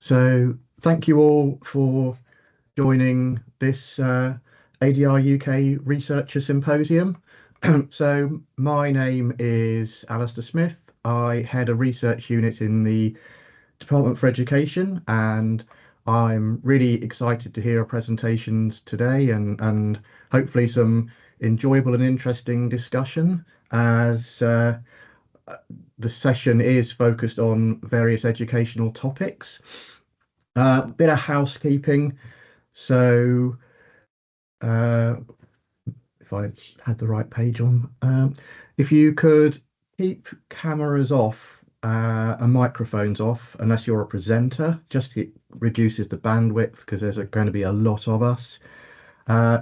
So thank you all for joining this ADR UK Researcher Symposium. So my name is Alistair Smith. I head a research unit in the Department for Education, and I'm really excited to hear our presentations today and hopefully some enjoyable and interesting discussion as the session is focused on various educational topics. Bit of housekeeping. So, uh, if I had the right page on, if you could keep cameras off and microphones off, unless you're a presenter, just it reduces the bandwidth because there's going to be a lot of us.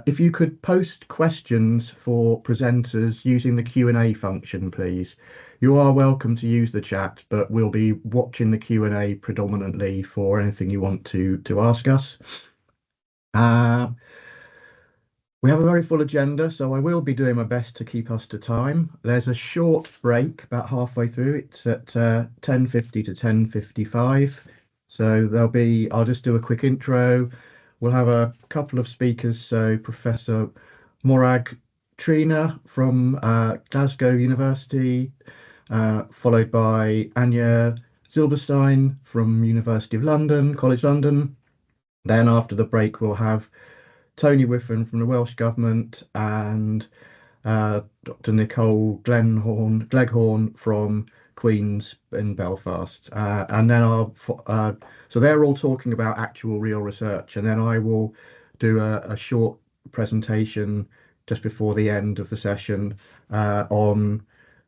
If you could post questions for presenters using the Q&A function, please. You are welcome to use the chat, but we'll be watching the Q&A predominantly for anything you want to ask us. We have a very full agenda, so I will be doing my best to keep us to time. There's a short break about halfway through. It's at 10:50 to 10:55. So I'll just do a quick intro. We'll have a couple of speakers. So Professor Morag Trina from Glasgow University, followed by Anya Zilberstein from University of London, College London. Then after the break, we'll have Tony Whiffen from the Welsh Government and Dr. Nicole Gleghorn from Queen's in Belfast. And then so they're all talking about actual real research, and then I will do a short presentation just before the end of the session on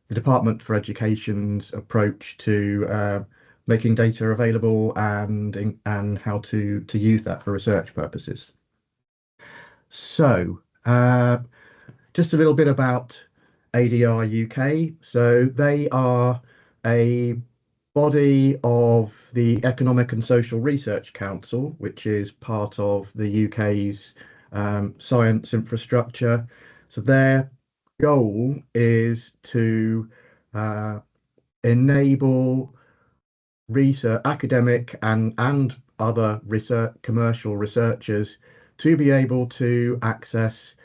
the Department for Education's approach to making data available and how to use that for research purposes. So, just a little bit about ADR UK. So they are a body of the Economic and Social Research Council, which is part of the UK's science infrastructure. So their goal is to enable research, academic and other commercial researchers to be able to access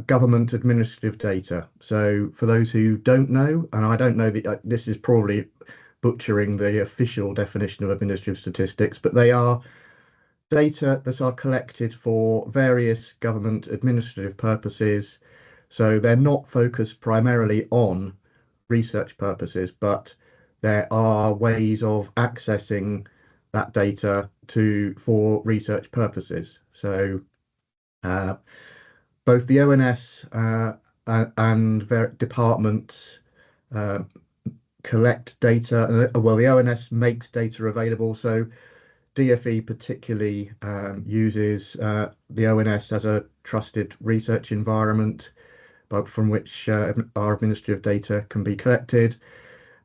government administrative data. So for those who don't know, and I don't know that this is probably butchering the official definition of administrative statistics, but they are data that are collected for various government administrative purposes. So they're not focused primarily on research purposes, but there are ways of accessing that data for research purposes. So both the ONS and departments collect data. Well, the ONS makes data available. So DFE particularly uses the ONS as a trusted research environment, but from which our administrative data can be collected.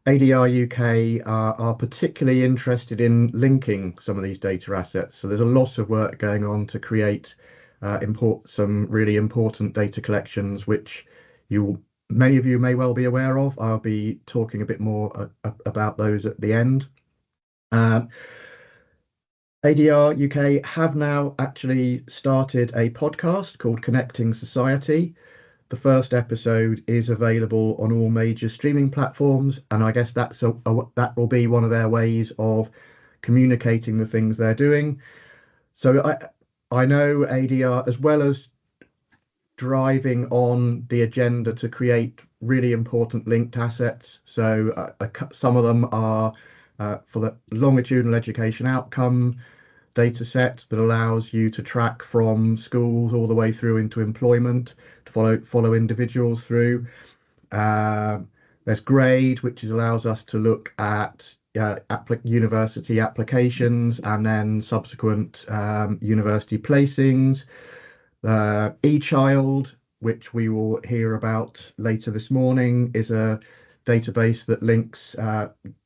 ADR UK are particularly interested in linking some of these data assets. So there's a lot of work going on to create some really important data collections, which many of you may well be aware of. I'll be talking a bit more about those at the end. ADR UK have now actually started a podcast called Connecting Society. The first episode is available on all major streaming platforms, and I guess that will be one of their ways of communicating the things they're doing. So I know ADR, as well as driving on the agenda to create really important linked assets. So some of them are for the longitudinal education outcome data set that allows you to track from schools all the way through into employment to follow individuals through. There's grade, which allows us to look at university applications and then subsequent university placings. eChild, which we will hear about later this morning, is a database that links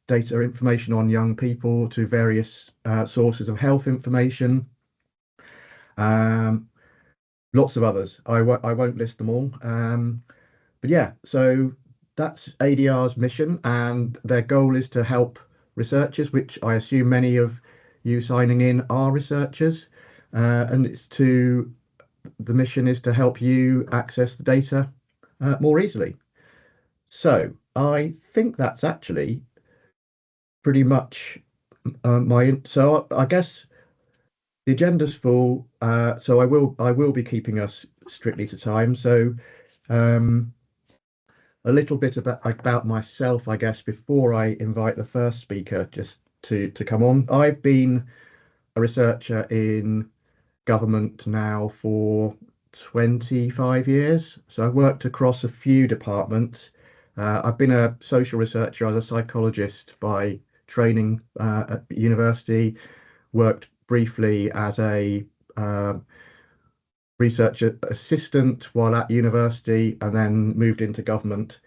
data information on young people to various sources of health information. Lots of others. I won't list them all. But yeah, so that's ADR's mission, and their goal is to help researchers, which I assume many of you signing in are researchers, and the mission is to help you access the data more easily. So I think that's actually pretty much so I guess the agenda's full, so I will be keeping us strictly to time. So um, a little bit about myself, I guess, before I invite the first speaker just to come on. I've been a researcher in government now for 25 years. So I've worked across a few departments. I've been a social researcher as a psychologist by training at university, worked briefly as a research assistant while at university, and then moved into government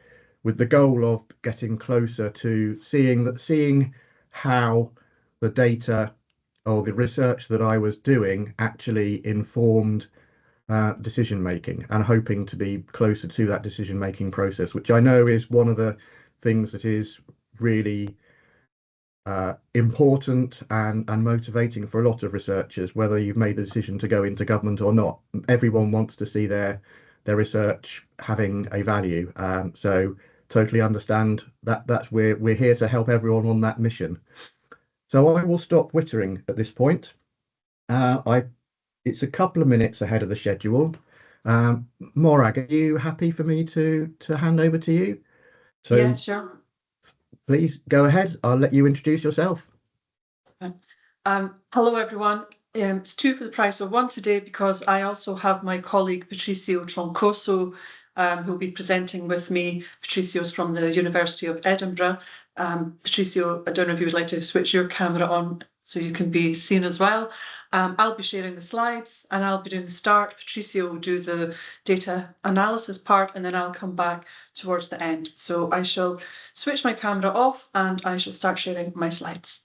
with the goal of getting closer to seeing how the data or the research that I was doing actually informed decision making, and hoping to be closer to that decision making process, which I know is one of the things that is really important and motivating for a lot of researchers, whether you've made the decision to go into government or not. Everyone wants to see their research having a value. So totally understand that we're here to help everyone on that mission. So I will stop wittering at this point. It's a couple of minutes ahead of the schedule. Morag, are you happy for me to hand over to you? So yeah, sure. Please go ahead. I'll let you introduce yourself. Hello, everyone. It's two for the price of one today because I also have my colleague Patricio Troncoso, who'll be presenting with me. Patricio's from the University of Edinburgh. Patricio, I don't know if you would like to switch your camera on so you can be seen as well. I'll be sharing the slides and I'll be doing the start. Patricio will do the data analysis part, and then I'll come back towards the end. So I shall switch my camera off and I shall start sharing my slides.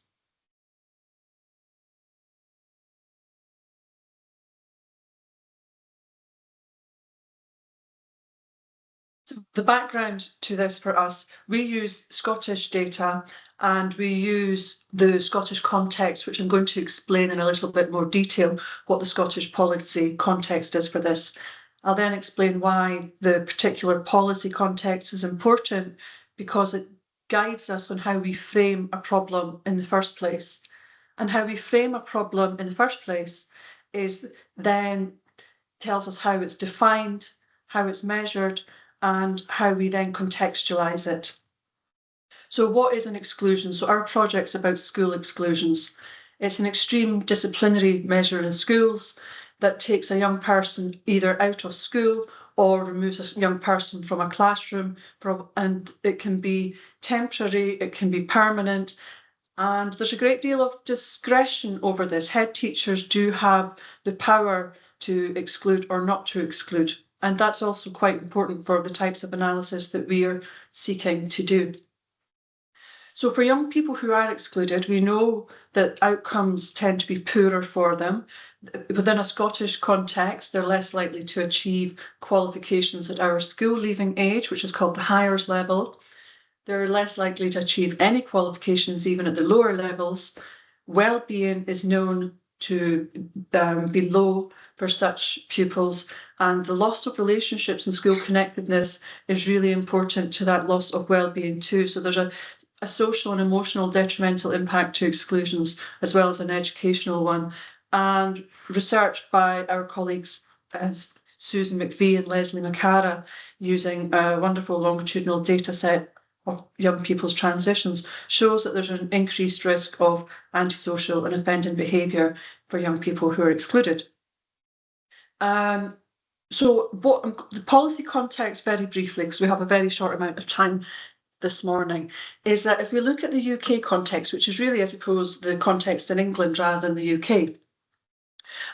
So the background to this for us, we use Scottish data and we use the Scottish context, which I'm going to explain in a little bit more detail what the Scottish policy context is for this. I'll then explain why the particular policy context is important, because it guides us on how we frame a problem in the first place. And how we frame a problem in the first place is then tells us how it's defined, how it's measured, and how we then contextualize it. So what is an exclusion? So our project's about school exclusions. It's an extreme disciplinary measure in schools that takes a young person either out of school or removes a young person from a classroom, and it can be temporary, it can be permanent, and there's a great deal of discretion over this. Head teachers do have the power to exclude or not to exclude. And that's also quite important for the types of analysis that we are seeking to do. So for young people who are excluded, we know that outcomes tend to be poorer for them. Within a Scottish context, they're less likely to achieve qualifications at our school leaving age, which is called the Highers level. They're less likely to achieve any qualifications even at the lower levels. Well-being is known to be low for such pupils, and the loss of relationships and school connectedness is really important to that loss of well-being too. So there's a social and emotional detrimental impact to exclusions, as well as an educational one. And research by our colleagues Susan McVie and Leslie McCara, using a wonderful longitudinal data set of young people's transitions, shows that there's an increased risk of antisocial and offending behaviour for young people who are excluded. So what the policy context, very briefly, because we have a very short amount of time this morning, is that if we look at the UK context, which is really, I suppose, the context in England rather than the UK,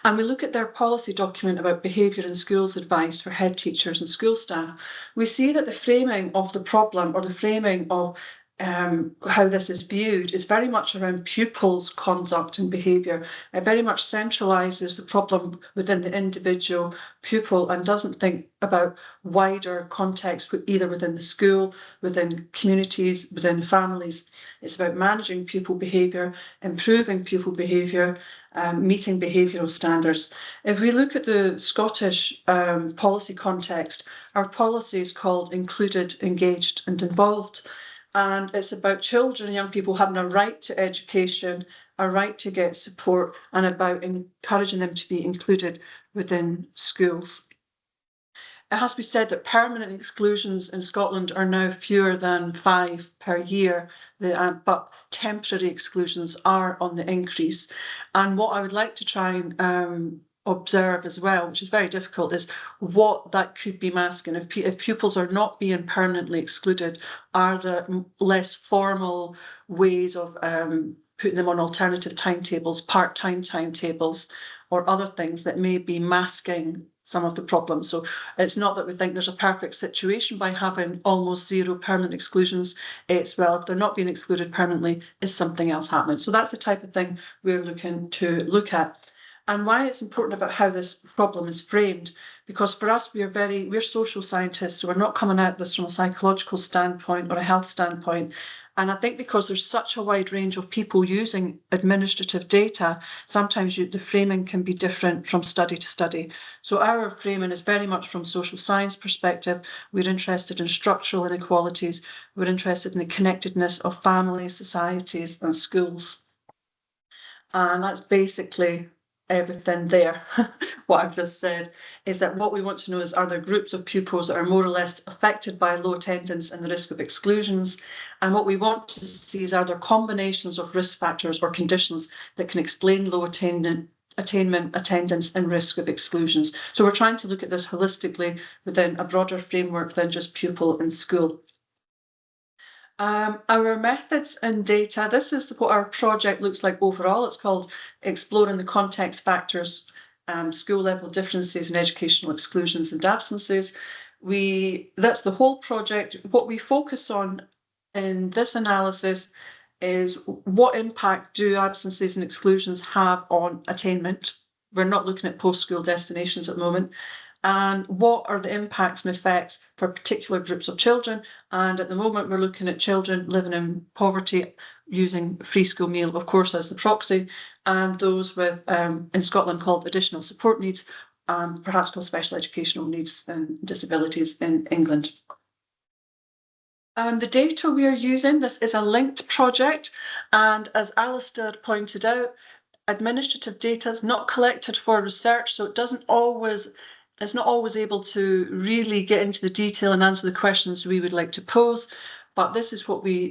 and we look at their policy document about behaviour in schools advice for head teachers and school staff, we see that the framing of the problem, or the framing of how this is viewed is very much around pupils' conduct and behaviour. It very much centralises the problem within the individual pupil and doesn't think about wider context, either within the school, within communities, within families. It's about managing pupil behaviour, improving pupil behaviour, meeting behavioural standards. If we look at the Scottish policy context, our policy is called Included, Engaged and Involved. And it's about children and young people having a right to education, a right to get support, and about encouraging them to be included within schools. It has to be said that permanent exclusions in Scotland are now fewer than 5 per year, but temporary exclusions are on the increase. And what I would like to try and observe as well, which is very difficult, is what that could be masking. If pupils are not being permanently excluded, are there less formal ways of putting them on alternative timetables, part-time timetables, or other things that may be masking some of the problems? So it's not that we think there's a perfect situation by having almost zero permanent exclusions. It's, well, if they're not being excluded permanently, is something else happening? So that's the type of thing we're looking to look at. And why it's important about how this problem is framed, because for us, we're social scientists, so we're not coming at this from a psychological standpoint or a health standpoint. And I think because there's such a wide range of people using administrative data, sometimes the framing can be different from study to study. So our framing is very much from social science perspective. We're interested in structural inequalities. We're interested in the connectedness of families, societies and schools. And that's basically everything there. What I've just said is that what we want to know is, are there groups of pupils that are more or less affected by low attendance and the risk of exclusions? And what we want to see is, are there combinations of risk factors or conditions that can explain low attainment, attendance and risk of exclusions? So we're trying to look at this holistically within a broader framework than just pupil and school. Our methods and data, this is what our project looks like overall. It's called Exploring the Context Factors, School Level Differences in Educational Exclusions and Absences. That's the whole project. What we focus on in this analysis is, what impact do absences and exclusions have on attainment? We're not looking at post-school destinations at the moment. And what are the impacts and effects for particular groups of children? And at the moment, we're looking at children living in poverty using free school meal, of course, as the proxy, and those with, in Scotland, called additional support needs, perhaps called special educational needs and disabilities in England. The data we are using, this is a linked project, and as Alistair pointed out, administrative data is not collected for research, so it's not always able to really get into the detail and answer the questions we would like to pose. But this is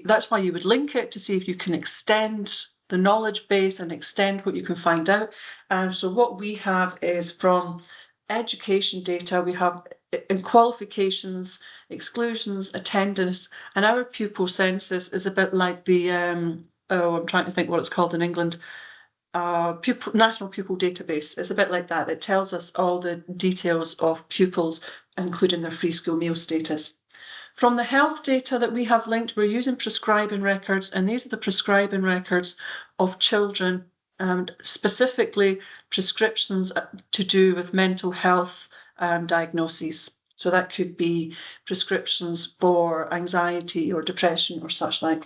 that's why you would link it, to see if you can extend the knowledge base and extend what you can find out. And so what we have is, from education data, we have in qualifications, exclusions, attendance, and our pupil census is a bit like the, I'm trying to think what it's called in England, National Pupil Database. It's a bit like that. It tells us all the details of pupils, including their free school meal status. From the health data that we have linked, we're using prescribing records, and these are the prescribing records of children, and specifically prescriptions to do with mental health diagnoses. So that could be prescriptions for anxiety or depression or such like.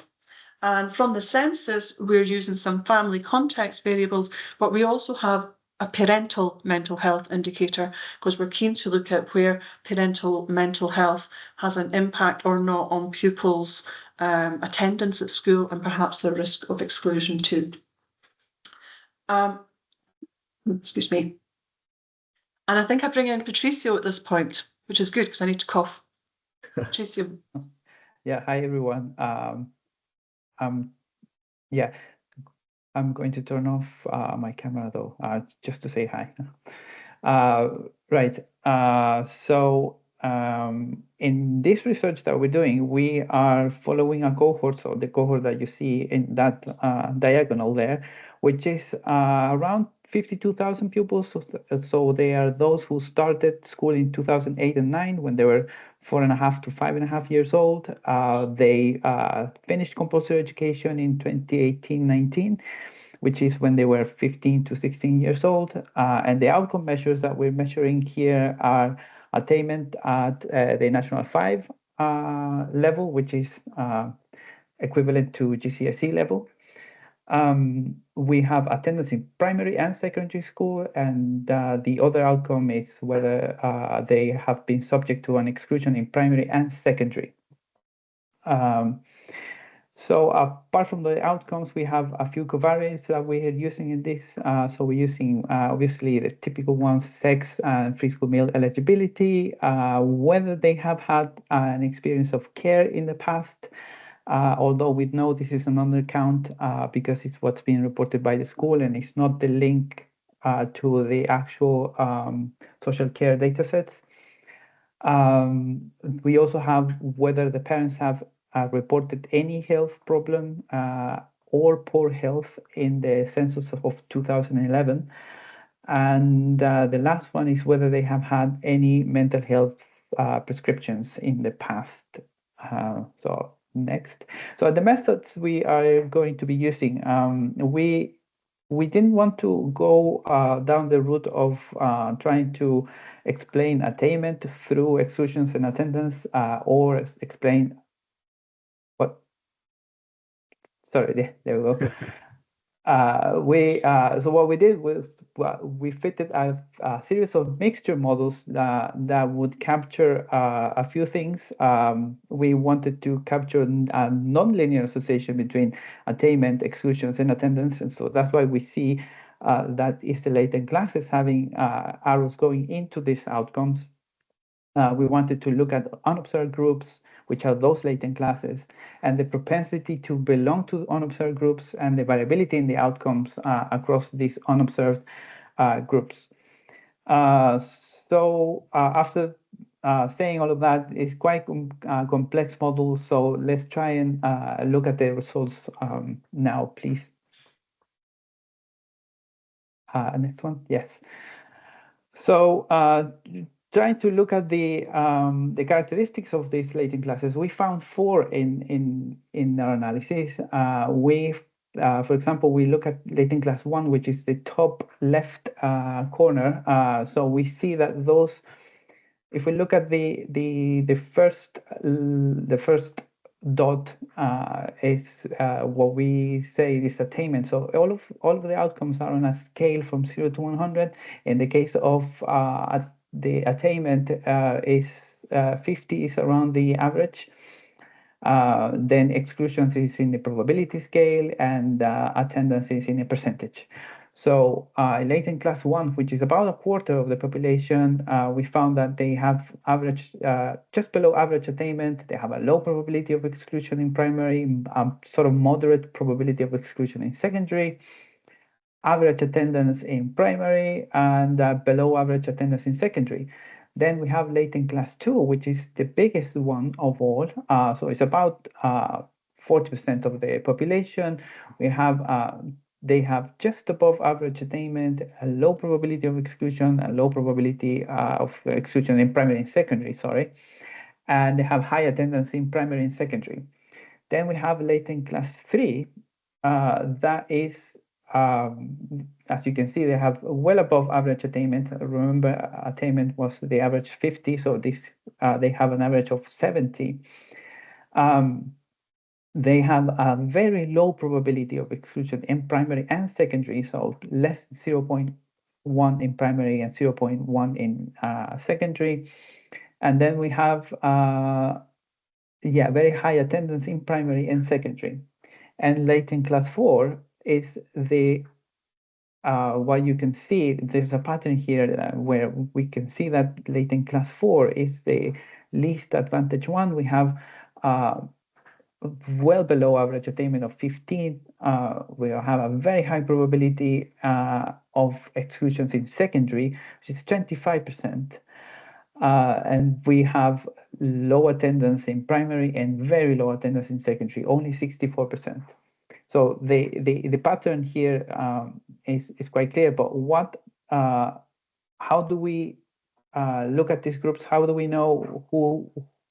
And from the census, we're using some family context variables, but we also have a parental mental health indicator, because we're keen to look at where parental mental health has an impact or not on pupils' attendance at school, and perhaps the risk of exclusion too. Excuse me. And I think I bring in Patricio at this point, which is good because I need to cough. Patricio. Yeah, hi everyone. Yeah, I'm going to turn off my camera though, just to say hi. Right. So in this research that we're doing, we are following a cohort, so the cohort that you see in that diagonal there, which is around 52,000 pupils. So they are those who started school in 2008 and 9 when they were 4.5 to 5.5 years old. They finished compulsory education in 2018-19, which is when they were 15 to 16 years old. And the outcome measures that we're measuring here are attainment at the National 5 level, which is equivalent to GCSE level. We have attendance in primary and secondary school, and the other outcome is whether they have been subject to an exclusion in primary and secondary. So apart from the outcomes, we have a few covariates that we are using in this. So we're using obviously the typical ones: sex and free school meal eligibility, whether they have had an experience of care in the past, although we know this is an undercount because it's what's being reported by the school and it's not the link to the actual social care data sets. We also have whether the parents have reported any health problem or poor health in the census of 2011. And the last one is whether they have had any mental health prescriptions in the past. So next. So the methods we are going to be using, we didn't want to go down the route of trying to explain attainment through exclusions and attendance or explain what, sorry, there we go. So what we did was we fitted a series of mixture models that would capture a few things. We wanted to capture a nonlinear association between attainment, exclusions, and attendance, and so that's why we see that is the latent classes having arrows going into these outcomes. We wanted to look at unobserved groups, which are those latent classes, and the propensity to belong to unobserved groups and the variability in the outcomes across these unobserved groups. So after saying all of that, it's quite complex model. So let's try and look at the results now, please. Next one, yes. So trying to look at the characteristics of these latent classes, we found four in our analysis. For example, we look at latent class 1, which is the top left corner. So we see that those, if we look at the first dot is what we say is attainment. So all of the outcomes are on a scale from 0 to 100. In the case of the attainment is 50 is around the average. Then exclusions is in the probability scale, and attendance is in a percentage. So latent class 1, which is about a quarter of the population, we found that they have average, just below average attainment. They have a low probability of exclusion in primary, sort of moderate probability of exclusion in secondary, average attendance in primary, and below average attendance in secondary. Then we have latent class 2, which is the biggest one of all. So it's about 40% of the population. We have they have just above average attainment, a low probability of exclusion, a low probability of exclusion in primary and secondary, sorry. And they have high attendance in primary and secondary. Then we have latent class 3, that is, as you can see, they have well above average attainment. Remember, attainment was the average 50, so this they have an average of 70. They have a very low probability of exclusion in primary and secondary, so less 0.1 in primary and 0.1 in secondary. And then we have very high attendance in primary and secondary. And latent class 4 is the what you can see. There's a pattern here where we can see that latent class 4 is the least advantaged one. We have well below average attainment of 15. We have a very high probability of exclusions in secondary, which is 25%. And we have low attendance in primary and very low attendance in secondary, only 64%. So the pattern here is quite clear. But what, how do we look at these groups? How do we know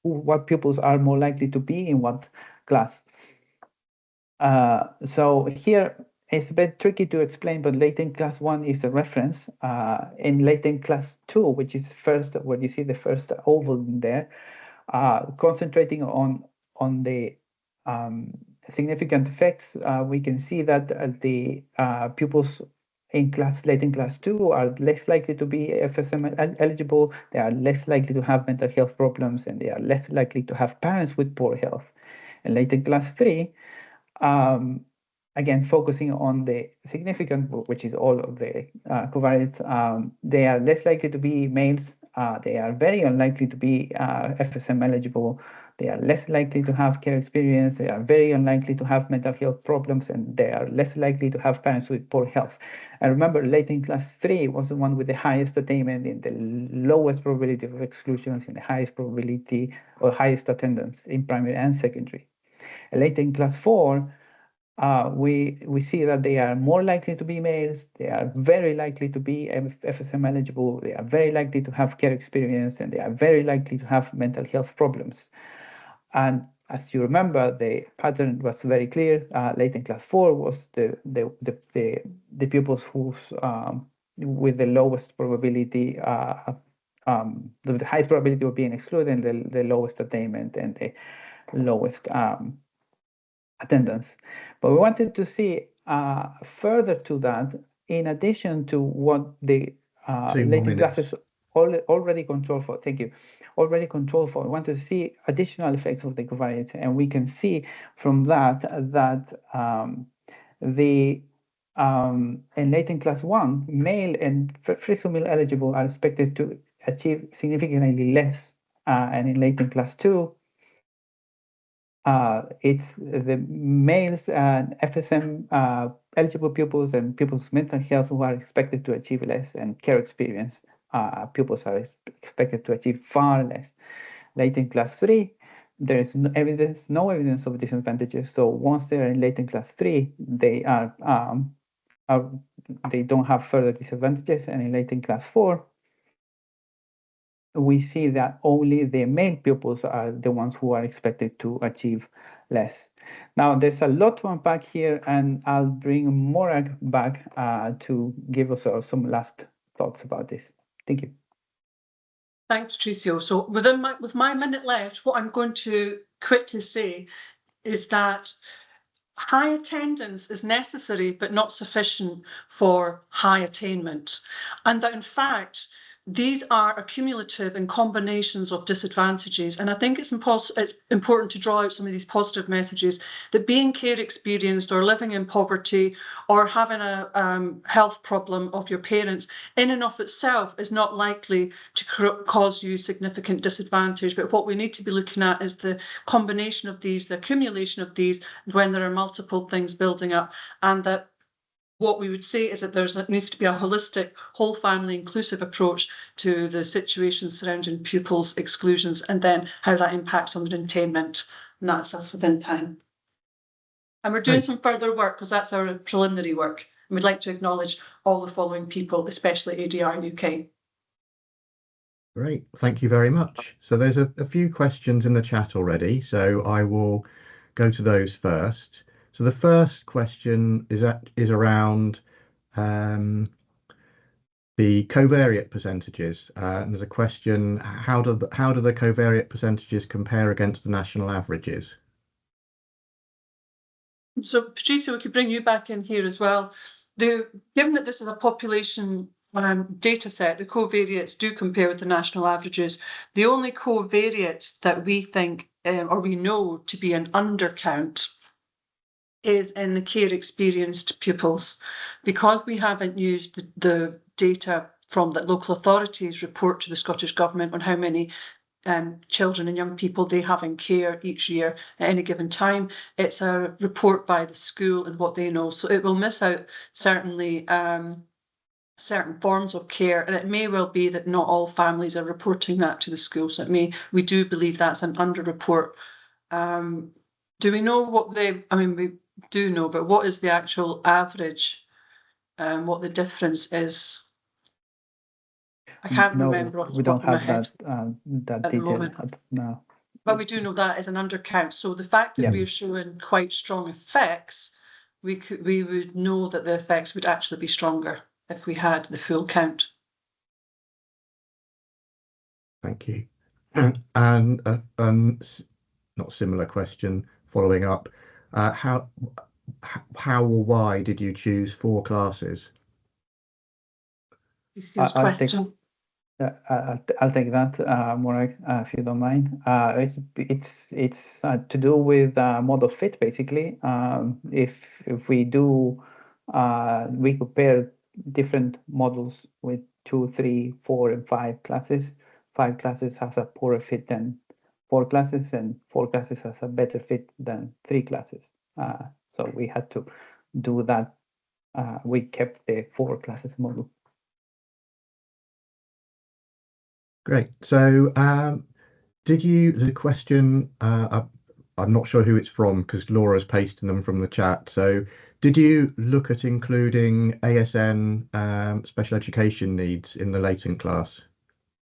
what pupils are more likely to be in what class. So here it's a bit tricky to explain, but latent class 1 is a reference. In latent class 2, which is first, what you see the first oval there, concentrating on the significant effects, we can see that the pupils in latent class 2 are less likely to be FSM eligible, they are less likely to have mental health problems, and they are less likely to have parents with poor health. In latent class 3, again, focusing on the significant, which is all of the covariates, they are less likely to be males, they are very unlikely to be FSM eligible, they are less likely to have care experience, they are very unlikely to have mental health problems, and they are less likely to have parents with poor health. And remember, latent class 3 was the one with the highest attainment, in the lowest probability of exclusions, in the highest probability or highest attendance in primary and secondary. And latent class 4, we see that they are more likely to be males, they are very likely to be FSM eligible, they are very likely to have care experience, and they are very likely to have mental health problems. And as you remember, the pattern was very clear. Latent class 4 was the pupils who's with the lowest probability, the highest probability of being excluded, and the lowest attainment and the lowest attendance. But we wanted to see further to that, in addition to what the latent classes already control for. Thank you. Already control for. We want to see additional effects of the covariates, and we can see from that in latent class 1, male and Friso-Mill eligible are expected to achieve significantly less, and in latent class 2, it's the males and FSM eligible pupils and pupils with mental health who are expected to achieve less, and care experience pupils are expected to achieve far less. Latent class 3, there is no evidence of disadvantages. So once they're in latent class 3, they don't have further disadvantages, and in latent class 4, we see that only the male pupils are the ones who are expected to achieve less. Now, there's a lot to unpack here, and I'll bring Morag back to give us some last thoughts about this. Thank you. Thanks, Patricio. So with my minute left, what I'm going to quickly say is that high attendance is necessary but not sufficient for high attainment, and that in fact these are accumulative and combinations of disadvantages. And I think it's important to draw out some of these positive messages, that being care experienced or living in poverty or having a health problem of your parents in and of itself is not likely to cause you significant disadvantage. But what we need to be looking at is the combination of these, the accumulation of these, when there are multiple things building up, and that what we would say is that there needs to be a holistic, whole family inclusive approach to the situations surrounding pupils' exclusions, and then how that impacts on their attainment. And that's us within time. And we're doing some further work, because that's our preliminary work. And we'd like to acknowledge all the following people, especially ADR UK. Great, thank you very much. So there's a few questions in the chat already, so I will go to those first. So the first question is around the covariate percentages. And there's a question: how do the covariate percentages compare against the national averages? So Patricia, we could bring you back in here as well. Given that this is a population data set, the covariates do compare with the national averages. The only covariate that we think or we know to be an undercount is in the care experienced pupils, because we haven't used the data from the local authorities report to the Scottish Government on how many children and young people they have in care each year at any given time. It's a report by the school and what they know. So it will miss out certainly certain forms of care, and it may well be that not all families are reporting that to the school. So we do believe that's an underreport. Do we know what we do know, but what is the actual average, what the difference is? I can't remember off the top of my head. We don't have that detail now. But we do know that is an undercount. So the fact that Yeah. we're showing quite strong effects, we would know that the effects would actually be stronger if we had the full count. Thank you. And not similar question following up. How or why did you choose 4 classes? Lucille's I'll take question. I'll take that, Morag, if you don't mind. It's to do with model fit, basically. If we do, we compare different models with 2, 3, 4, and 5 classes. 5 classes has a poorer fit than 4 classes, and 4 classes has a better fit than 3 classes. So we had to do that. We kept the 4 classes model. Great. So the question, I'm not sure who it's from because Laura's pasting them from the chat. So did you look at including ASN special education needs in the latent class?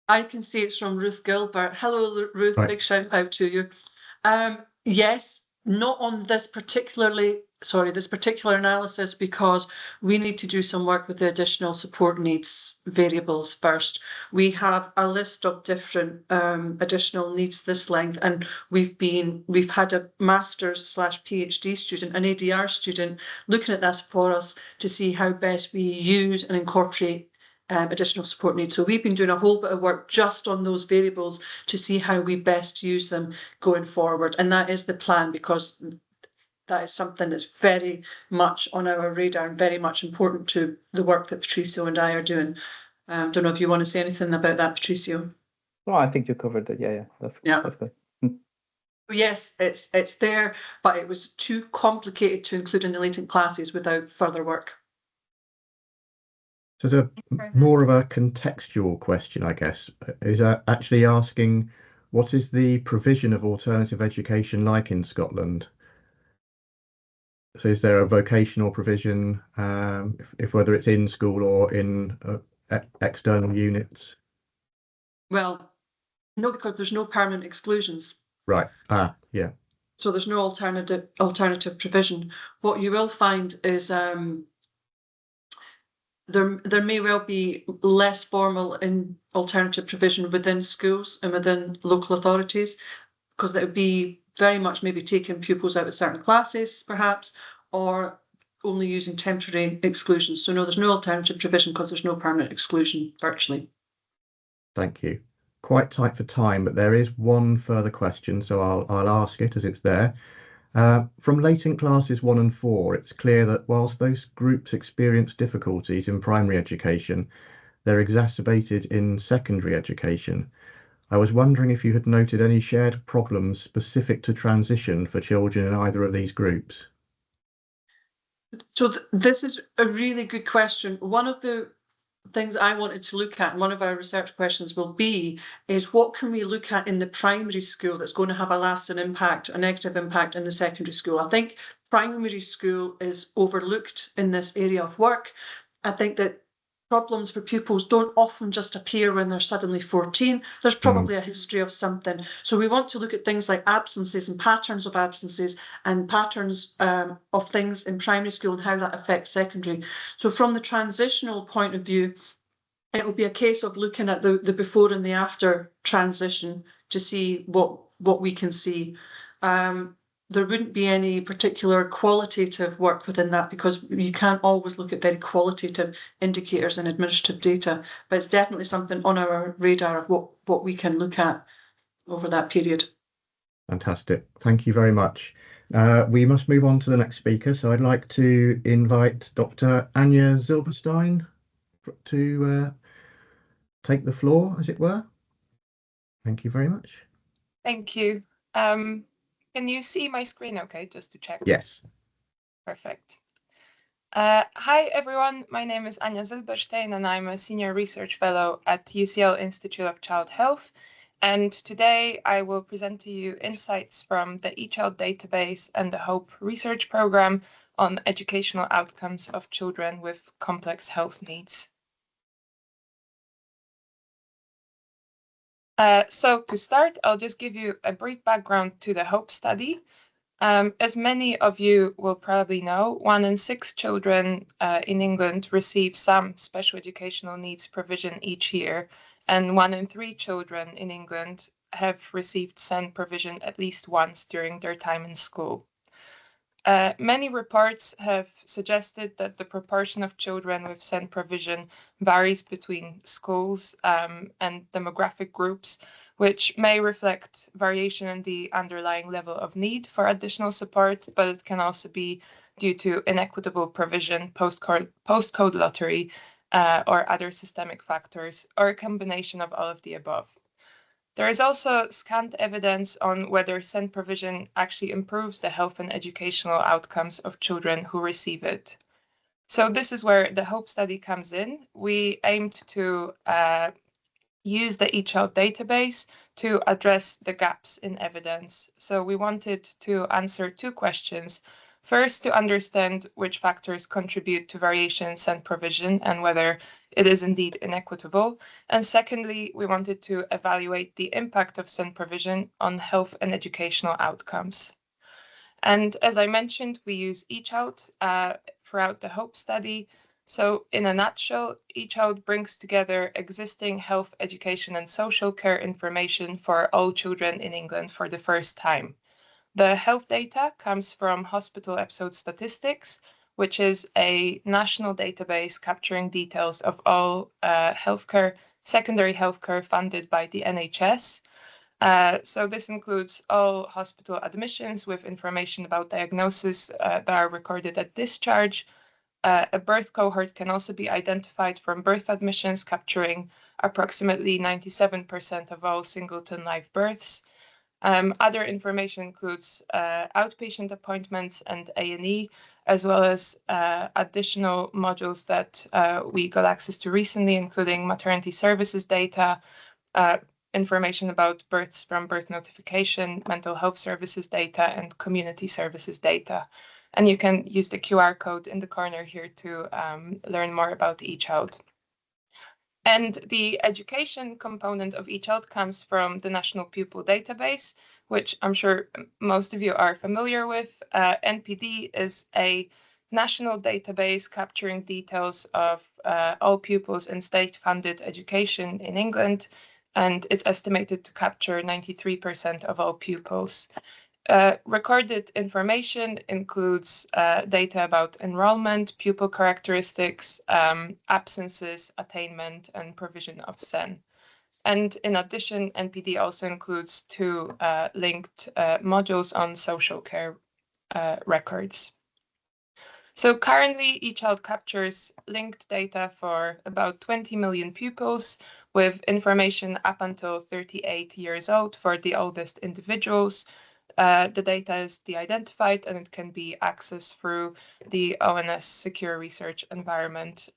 I can see it's from Ruth Gilbert. Hello, Ruth. Right. Big shout out to you. Yes, not on this particular analysis, because we need to do some work with the additional support needs variables first. We have a list of different additional needs this length, and we've had a master's/PhD student, an ADR student, looking at this for us to see how best we use and incorporate additional support needs. So we've been doing a whole bit of work just on those variables to see how we best use them going forward. And that is the plan, because that is something that's very much on our radar and very much important to the work that Patricio and I are doing. Don't know if you want to say anything about that, Patricio. Well, I think you covered it. Yeah, that's good. Yes, it's there, but it was too complicated to include in the latent classes without further work. So it's more of a contextual question, I guess. Is actually asking, what is the provision of alternative education like in Scotland? So is there a vocational provision, if whether it's in school or in external units? Well, no, because there's no permanent exclusions. Right. Yeah. So there's no alternative provision. What you will find is there may well be less formal and alternative provision within schools and within local authorities, because that would be very much maybe taking pupils out of certain classes, perhaps, or only using temporary exclusions. So no, there's no alternative provision because there's no permanent exclusion virtually. Thank you. Quite tight for time, but there is one further question, so I'll ask it as it's there. From latent classes 1 and 4, it's clear that whilst those groups experience difficulties in primary education, they're exacerbated in secondary education. I was wondering if you had noted any shared problems specific to transition for children in either of these groups. So this is a really good question. One of the things I wanted to look at, and one of our research questions will be, is what can we look at in the primary school that's going to have a lasting impact, a negative impact in the secondary school? I think primary school is overlooked in this area of work. I think that problems for pupils don't often just appear when they're suddenly 14. There's probably a history of something. So we want to look at things like absences and patterns of absences and patterns of things in primary school and how that affects secondary. So from the transitional point of view, it will be a case of looking at the before and the after transition to see what we can see. There wouldn't be any particular qualitative work within that, because you can't always look at very qualitative indicators and administrative data, but it's definitely something on our radar of what we can look at over that period. Fantastic. Thank you very much. We must move on to the next speaker. So I'd like to invite Dr. Anja Zilberstein to take the floor, as it were. Thank you very much. Thank you. Can you see my screen okay, just to check? Yes. Perfect. Hi, everyone. My name is Anja Zilberstein, and I'm a Senior Research Fellow at UCL Institute of Child Health. And today I will present to you insights from the eChild database and the HOPE research program on educational outcomes of children with complex health needs. So to start, I'll just give you a brief background to the HOPE study. As many of you will probably know, 1 in 6 children in England receive some special educational needs provision each year, and 1 in 3 children in England have received SEN provision at least once during their time in school. Many reports have suggested that the proportion of children with SEN provision varies between schools and demographic groups, which may reflect variation in the underlying level of need for additional support, but it can also be due to inequitable provision, postcode lottery, or other systemic factors, or a combination of all of the above. There is also scant evidence on whether SEN provision actually improves the health and educational outcomes of children who receive it. So this is where the HOPE study comes in. We aimed to use the eChild database to address the gaps in evidence. So we wanted to answer 2 questions. First, to understand which factors contribute to variation in SEN provision and whether it is indeed inequitable. And secondly, we wanted to evaluate the impact of SEN provision on health and educational outcomes. And as I mentioned, we use eChild throughout the HOPE study. So in a nutshell, eChild brings together existing health, education, and social care information for all children in England for the first time. The health data comes from Hospital Episode Statistics, which is a national database capturing details of all secondary healthcare funded by the NHS. So this includes all hospital admissions with information about diagnosis that are recorded at discharge. A birth cohort can also be identified from birth admissions, capturing approximately 97% of all singleton live births. Other information includes outpatient appointments and A&E, as well as additional modules that we got access to recently, including maternity services data, information about births from birth notification, mental health services data, and community services data. And you can use the QR code in the corner here to learn more about eChild. And the education component of eChild comes from the National Pupil Database, which I'm sure most of you are familiar with. NPD is a national database capturing details of all pupils in state-funded education in England, and it's estimated to capture 93% of all pupils. Recorded information includes data about enrollment, pupil characteristics, absences, attainment, and provision of SEN. And in addition, NPD also includes 2 linked modules on social care records. So currently, eChild captures linked data for about 20 million pupils with information up until 38 years old for the oldest individuals. The data is de-identified and it can be accessed through the ONS secure research environment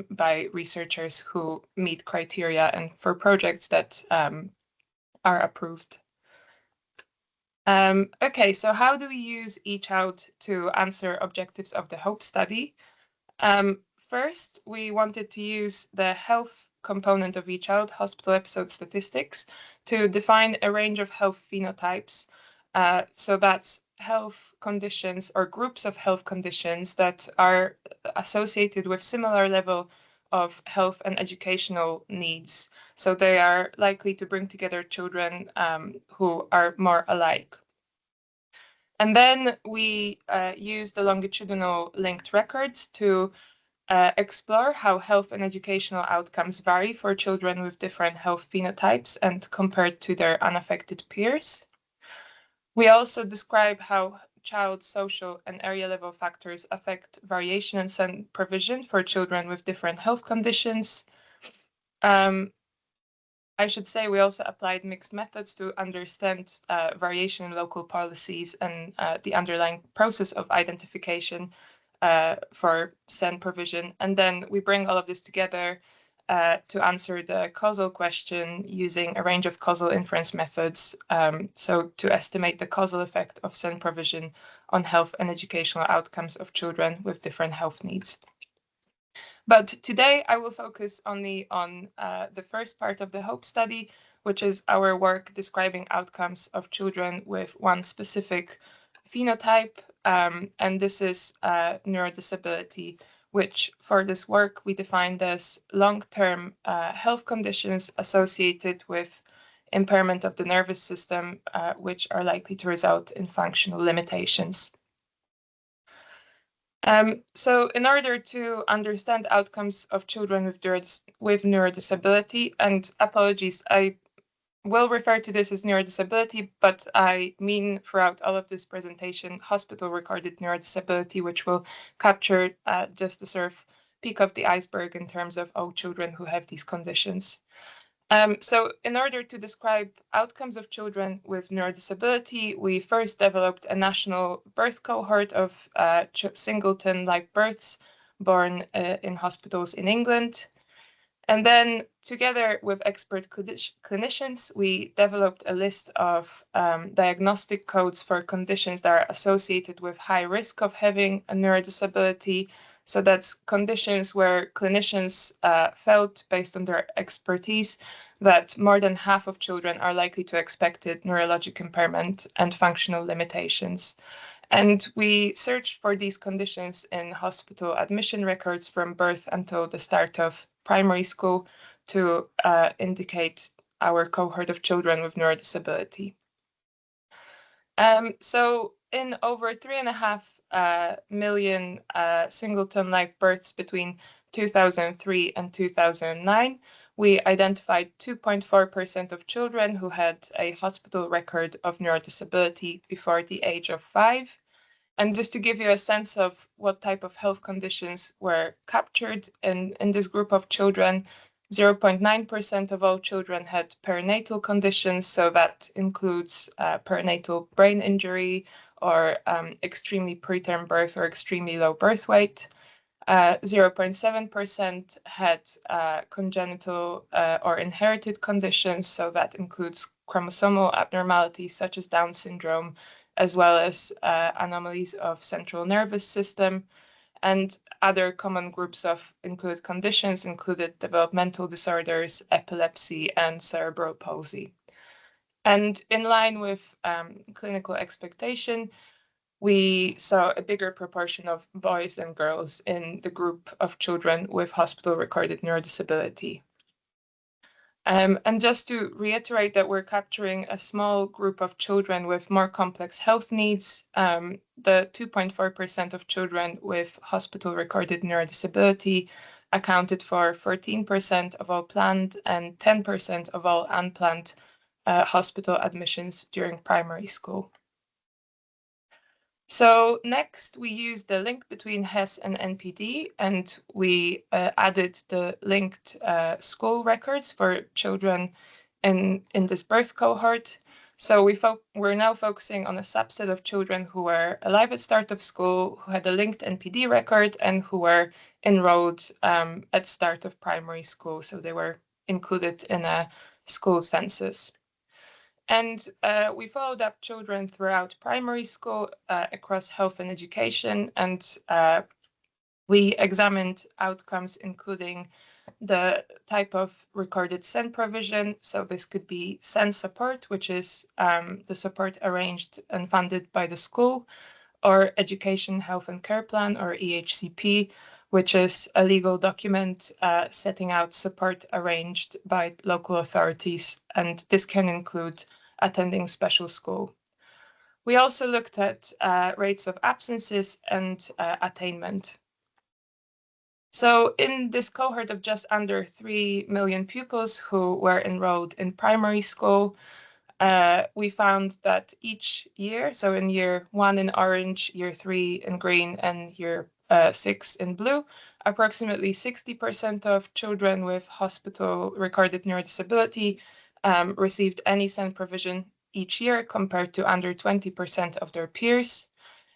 by researchers who meet criteria and for projects that are approved. Okay, so how do we use eChild to answer objectives of the HOPE study? First, we wanted to use the health component of eChild, hospital episode statistics, to define a range of health phenotypes. So that's health conditions or groups of health conditions that are associated with similar level of health and educational needs. So they are likely to bring together children who are more alike. And then we use the longitudinal linked records to explore how health and educational outcomes vary for children with different health phenotypes and compared to their unaffected peers. We also describe how child social and area level factors affect variation in SEN provision for children with different health conditions. I should say we also applied mixed methods to understand variation in local policies and the underlying process of identification for SEN provision. And then we bring all of this together to answer the causal question using a range of causal inference methods. So to estimate the causal effect of SEN provision on health and educational outcomes of children with different health needs. But today I will focus only on the first part of the HOPE study, which is our work describing outcomes of children with one specific phenotype, and this is neurodisability, which for this work we defined as long-term health conditions associated with impairment of the nervous system, which are likely to result in functional limitations. So in order to understand outcomes of children with neurodisability, and apologies, I will refer to this as neurodisability, but I mean throughout all of this presentation, hospital-recorded neurodisability, which will capture just the sort of peak of the iceberg in terms of all children who have these conditions. So in order to describe outcomes of children with neurodisability, we first developed a national birth cohort of singleton live births born in hospitals in England. And then together with expert clinicians, we developed a list of diagnostic codes for conditions that are associated with high risk of having a neurodisability. So that's conditions where clinicians felt, based on their expertise, that more than half of children are likely to expected neurologic impairment and functional limitations. And we searched for these conditions in hospital admission records from birth until the start of primary school to indicate our cohort of children with neurodisability. So in over 3.5 million singleton live births between 2003 and 2009, we identified 2.4% of children who had a hospital record of neurodisability before the age of 5. And just to give you a sense of what type of health conditions were captured in this group of children, 0.9% of all children had perinatal conditions, so that includes perinatal brain injury or extremely preterm birth or extremely low birth weight. 0.7% had congenital or inherited conditions, so that includes chromosomal abnormalities such as Down syndrome, as well as anomalies of central nervous system. And other common groups of included conditions included developmental disorders, epilepsy, and cerebral palsy. And in line with clinical expectation, we saw a bigger proportion of boys than girls in the group of children with hospital-recorded neurodisability. And just to reiterate that we're capturing a small group of children with more complex health needs, the 2.4% of children with hospital-recorded neurodisability accounted for 14% of all planned and 10% of all unplanned hospital admissions during primary school. So next, we used the link between HES and NPD, and we added the linked school records for children in this birth cohort. So we're now focusing on a subset of children who were alive at start of school, who had a linked NPD record, and who were enrolled at start of primary school. So they were included in a school census. And we followed up children throughout primary school across health and education, and we examined outcomes including the type of recorded SEN provision. So this could be SEN support, which is the support arranged and funded by the school, or Education, Health and Care Plan, or EHCP, which is a legal document setting out support arranged by local authorities, and this can include attending special school. We also looked at rates of absences and attainment. So in this cohort of just under 3 million pupils who were enrolled in primary school, we found that each year, so in year 1 in orange, year 3 in green, and year 6 in blue, approximately 60% of children with hospital-recorded neurodisability received any SEN provision each year, compared to under 20% of their peers.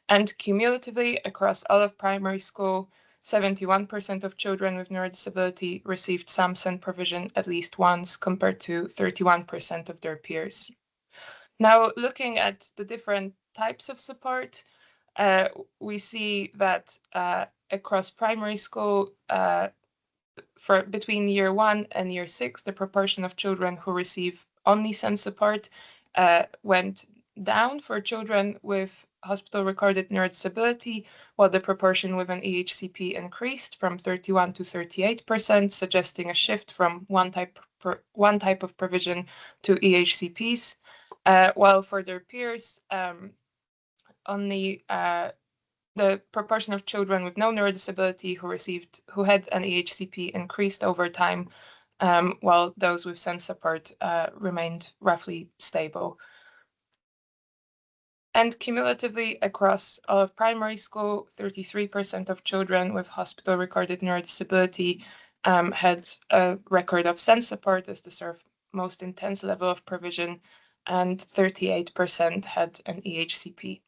And cumulatively, across all of primary school, 71% of children with neurodisability received some SEN provision at least once, compared to 31% of their peers. Now, looking at the different types of support, we see that across primary school, for between year 1 and year 6, the proportion of children who receive only sense support went down for children with hospital-recorded neurodisability, while the proportion with an EHCP increased from 31 to 38%, suggesting a shift from one type of provision to EHCPs, while for their peers, only the proportion of children with no neurodisability who had an EHCP increased over time, while those with sense support remained roughly stable. And cumulatively across all of primary school, 33% of children with hospital-recorded neurodisability had a record of sense support as the sort of most intense level of provision, and 38% had an EHCP.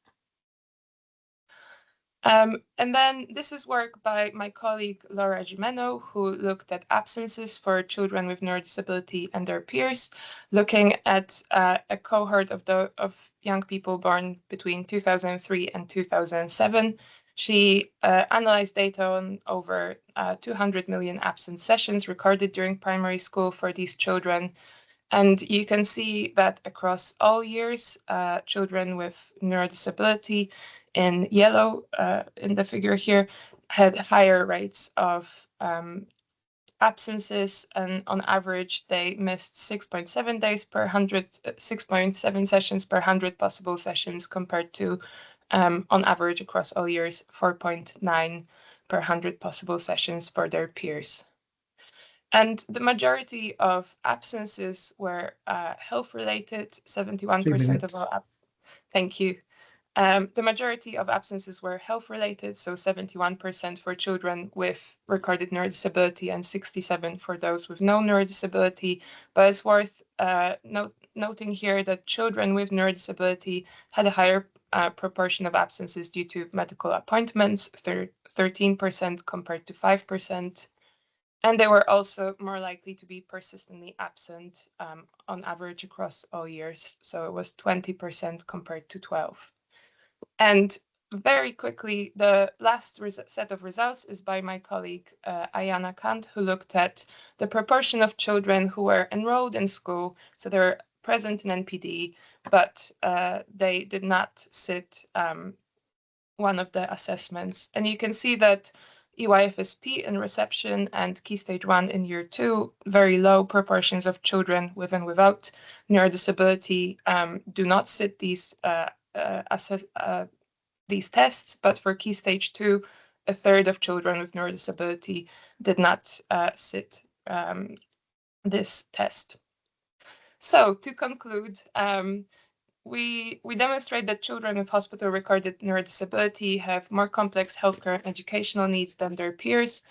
And then this is work by my colleague Laura Gimeno, who looked at absences for children with neurodisability and their peers, looking at a cohort of young people born between 2003 and 2007. She analyzed data on over 200 million absence sessions recorded during primary school for these children. And you can see that across all years, children with neurodisability in yellow in the figure here had higher rates of absences, and on average they missed 6.7 days per 6.7 sessions per 100 possible sessions, compared to on average across all years 4.9 per 100 possible sessions for their peers. And the majority of absences were health-related. 71% of all. Thank you. The majority of absences were health-related, so 71% for children with recorded neurodisability and 67% for those with no neurodisability. But it's worth noting here that children with neurodisability had a higher proportion of absences due to medical appointments, 13% compared to 5%. And they were also more likely to be persistently absent on average across all years. So it was 20% compared to 12%. And very quickly, the last set of results is by my colleague Ayana Kant, who looked at the proportion of children who were enrolled in school. So they were present in NPD, but they did not sit one of the assessments. And you can see that EYFSP in reception and Key Stage 1 in Year 2, very low proportions of children with and without neurodisability do not sit these tests, but for Key Stage 2, a third of children with neurodisability did not sit this test. So to conclude, we demonstrate that children with hospital-recorded neurodisability have more complex healthcare and educational needs than their peers.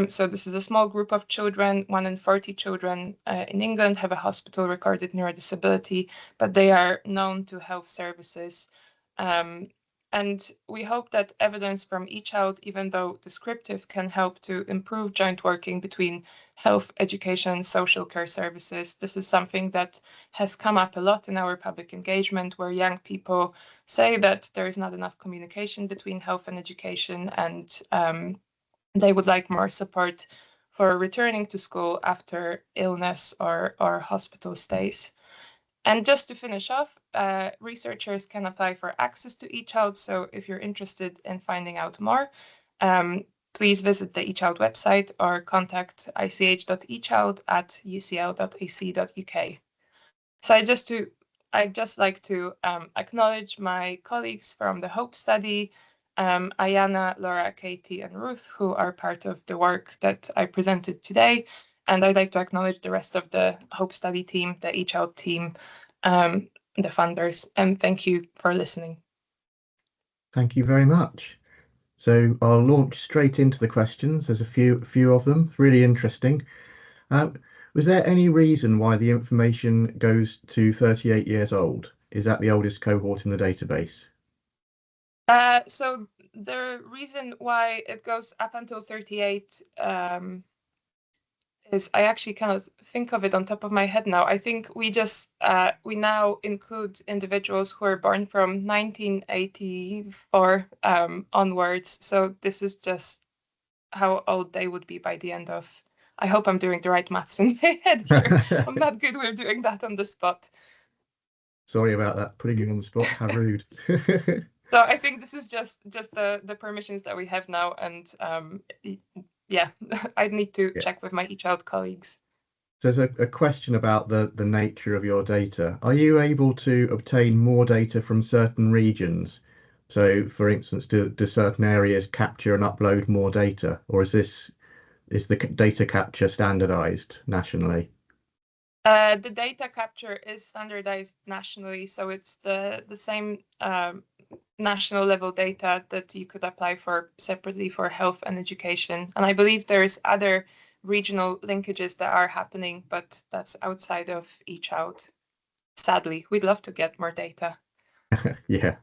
So this is a small group of children. 1 in 40 children in England have a hospital-recorded neurodisability, but they are known to health services. And we hope that evidence from eChild, even though descriptive, can help to improve joint working between health, education, social care services. This is something that has come up a lot in our public engagement, where young people say that there is not enough communication between health and education, and they would like more support for returning to school after illness or hospital stays. And just to finish off, researchers can apply for access to eChild. So if you're interested in finding out more, please visit the eChild website or contact ich.echild@ucl.ac.uk. So I'd just like to acknowledge my colleagues from the HOPE study, Ayana, Laura, Katie, and Ruth, who are part of the work that I presented today. And I'd like to acknowledge the rest of the HOPE study team, the eChild team, the funders, and thank you for listening. Thank you very much. So I'll launch straight into the questions. There's a few of them, really interesting. Was there any reason why the information goes to 38 years old? Is that the oldest cohort in the database? So the reason why it goes up until 38 is, I actually cannot think of it on top of my head now. I think we now include individuals who are born from 1984 onwards. So this is just how old they would be by the end of I hope I'm doing the right maths in my head here. I'm not good with doing that on the spot. Sorry about that, putting you on the spot. How rude. So I think this is just the permissions that we have now, and yeah, I'd need to check with my eChild colleagues. So there's a question about the nature of your data. Are you able to obtain more data from certain regions? So, for instance, do certain areas capture and upload more data, or is the data capture standardized nationally? The data capture is standardized nationally, so it's the same national level data that you could apply for separately for health and education. And I believe there's other regional linkages that are happening, but that's outside of eChild. Sadly, we'd love to get more data. Yeah.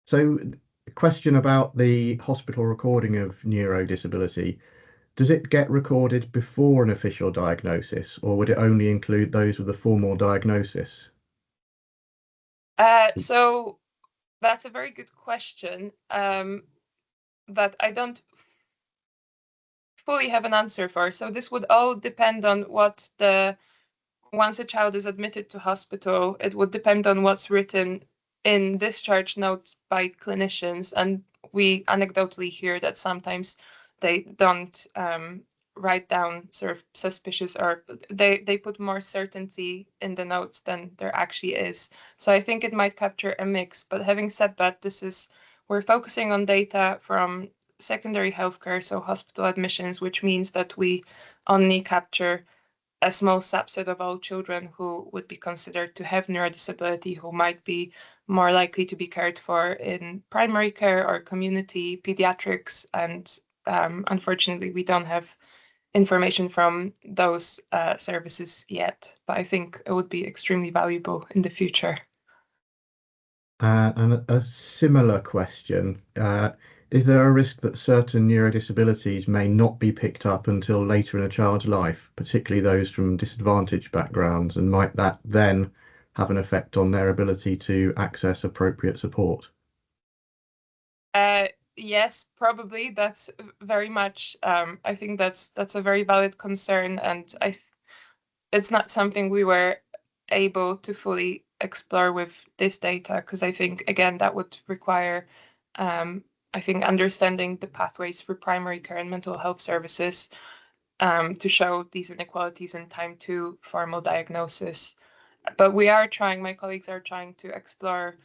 So a question about the hospital recording of neurodisability. Does it get recorded before an official diagnosis, or would it only include those with a formal diagnosis? So that's a very good question, that I don't fully have an answer for. So this would all depend on what once a child is admitted to hospital, it would depend on what's written in discharge notes by clinicians. And we anecdotally hear that sometimes they don't write down sort of suspicious, or they put more certainty in the notes than there actually is. So I think it might capture a mix. But having said that, we're focusing on data from secondary healthcare, so hospital admissions, which means that we only capture a small subset of all children who would be considered to have neurodisability, who might be more likely to be cared for in primary care or community pediatrics. And unfortunately, we don't have information from those services yet, but I think it would be extremely valuable in the future. And a similar question, is there a risk that certain neurodisabilities may not be picked up until later in a child's life, particularly those from disadvantaged backgrounds, and might that then have an effect on their ability to access appropriate support? Yes, probably. That's very much, I think that's a very valid concern, and it's not something we were able to fully explore with this data, because I think, again, that would require, I think, understanding the pathways for primary care and mental health services to show these inequalities in time to formal diagnosis. But my colleagues are trying to explore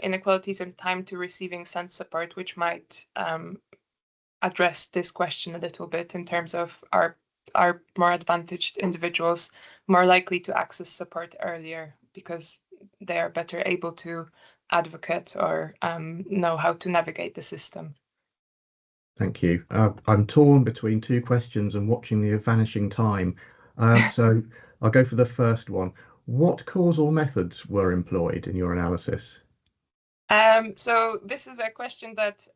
inequalities in time to receiving sense support, which might address this question a little bit in terms of our more advantaged individuals more likely to access support earlier because they are better able to advocate or know how to navigate the system. Thank you. I'm torn between two questions and watching the vanishing time. So I'll go for the first one. What causal methods were employed in your analysis? So this is a question that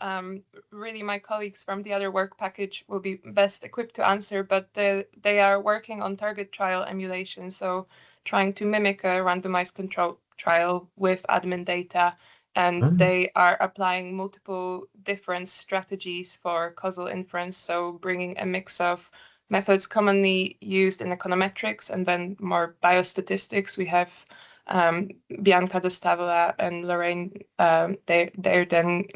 really my colleagues from the other work package will be best equipped to answer, but they are working on target trial emulation, so trying to mimic a randomized control trial with admin data, and they are applying multiple different strategies for causal inference, so bringing a mix of methods commonly used in econometrics and then more biostatistics. We have Bianca de Stavola and Lorraine, they're then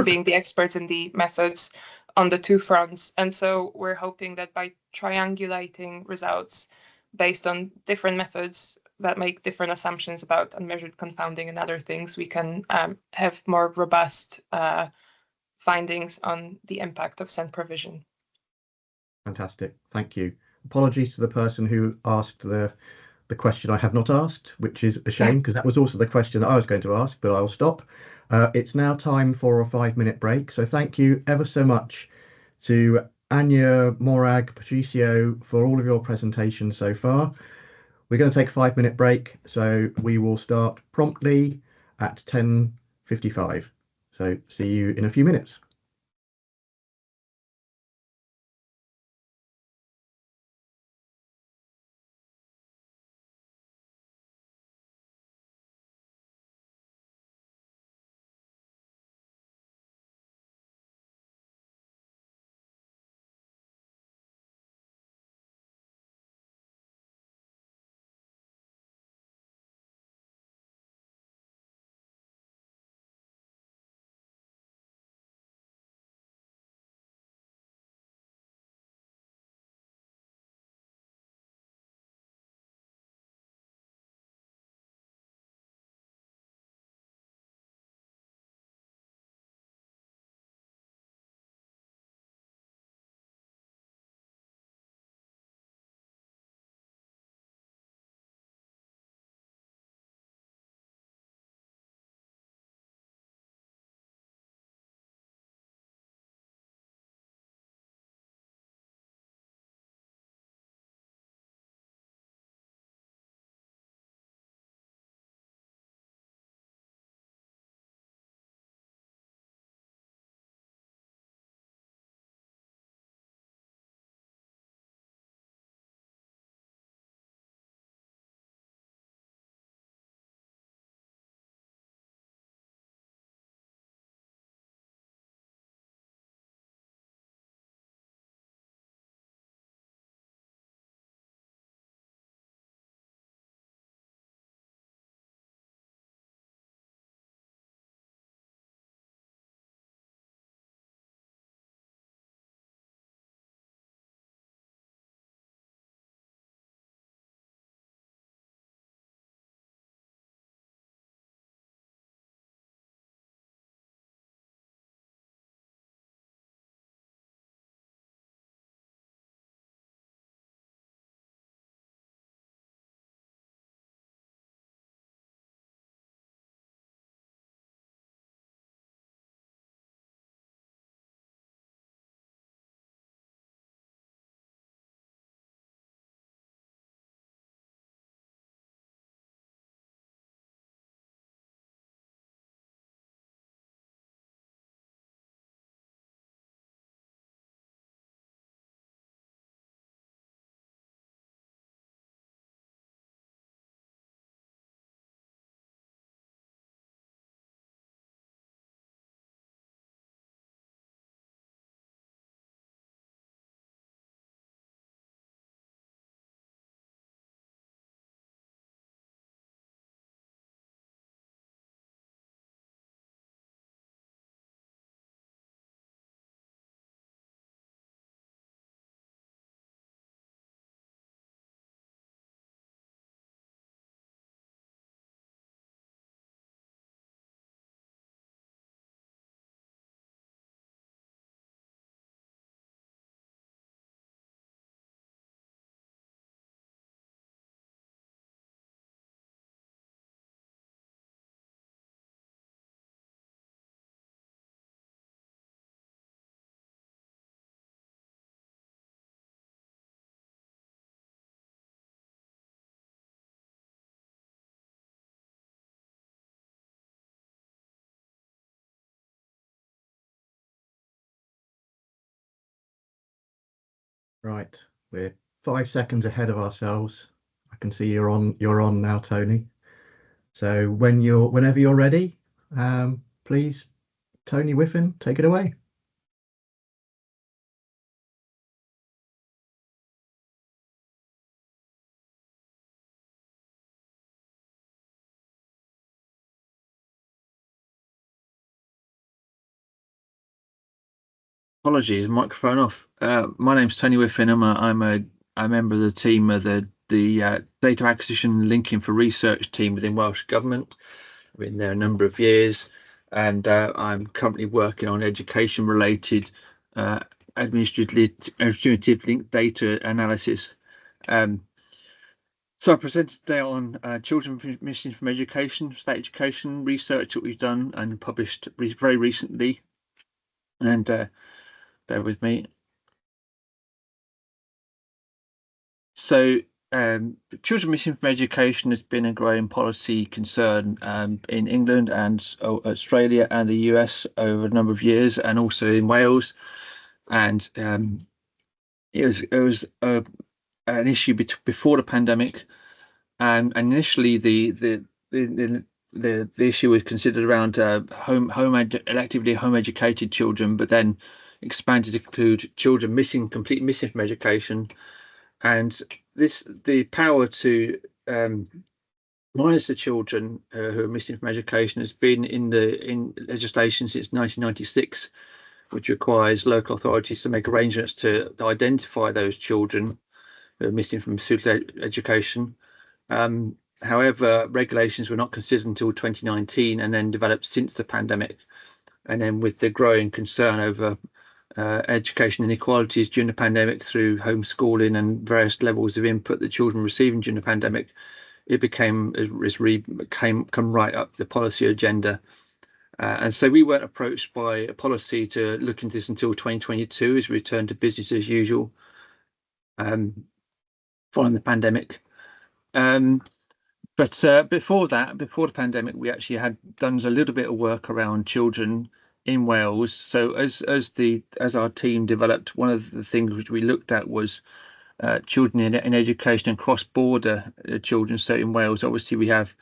being the experts in the methods on the two fronts. And so we're hoping that by triangulating results based on different methods that make different assumptions about unmeasured confounding and other things, we can have more robust findings on the impact of SEND provision. Fantastic. Thank you. Apologies to the person who asked the question I have not asked, which is a shame because that was also the question I was going to ask, but I'll stop. It's now time for a 5-minute break. So thank you ever so much to Anya, Morag, Patricio for all of your presentations so far. We're going to take a 5-minute break, so we will start promptly at 10:55. So see you in a few minutes. Right, we're 5 seconds ahead of ourselves. I can see you're on now, Tony. So whenever you're ready, please, Tony Whiffen, take it away. Apologies, microphone off. My name's Tony Whiffen. I'm a member of the team of the data acquisition linking for research team within Welsh Government. I've been there a number of years, and I'm currently working on education related administrative linked data analysis. So I presented today on children missing from education, state education research that we've done and published very recently. And bear with me. So children missing from education has been a growing policy concern in England and Australia and the US over a number of years, and also in Wales. And it was an issue before the pandemic, and initially the issue was considered around electively home educated children, but then expanded to include children completely missing from education. And the power to monitor children who are missing from education has been in legislation since 1996, which requires local authorities to make arrangements to identify those children who are missing from suitable education. However, regulations were not considered until 2019 and then developed since the pandemic. And then with the growing concern over education inequalities during the pandemic through homeschooling and various levels of input that children receiving during the pandemic, it come right up the policy agenda. And so we weren't approached by a policy to look into this until 2022 as we returned to business as usual following the pandemic. But before the pandemic, we actually had done a little bit of work around children in Wales. So as our team developed, one of the things which we looked at was children in education and cross-border children. So in Wales, obviously we have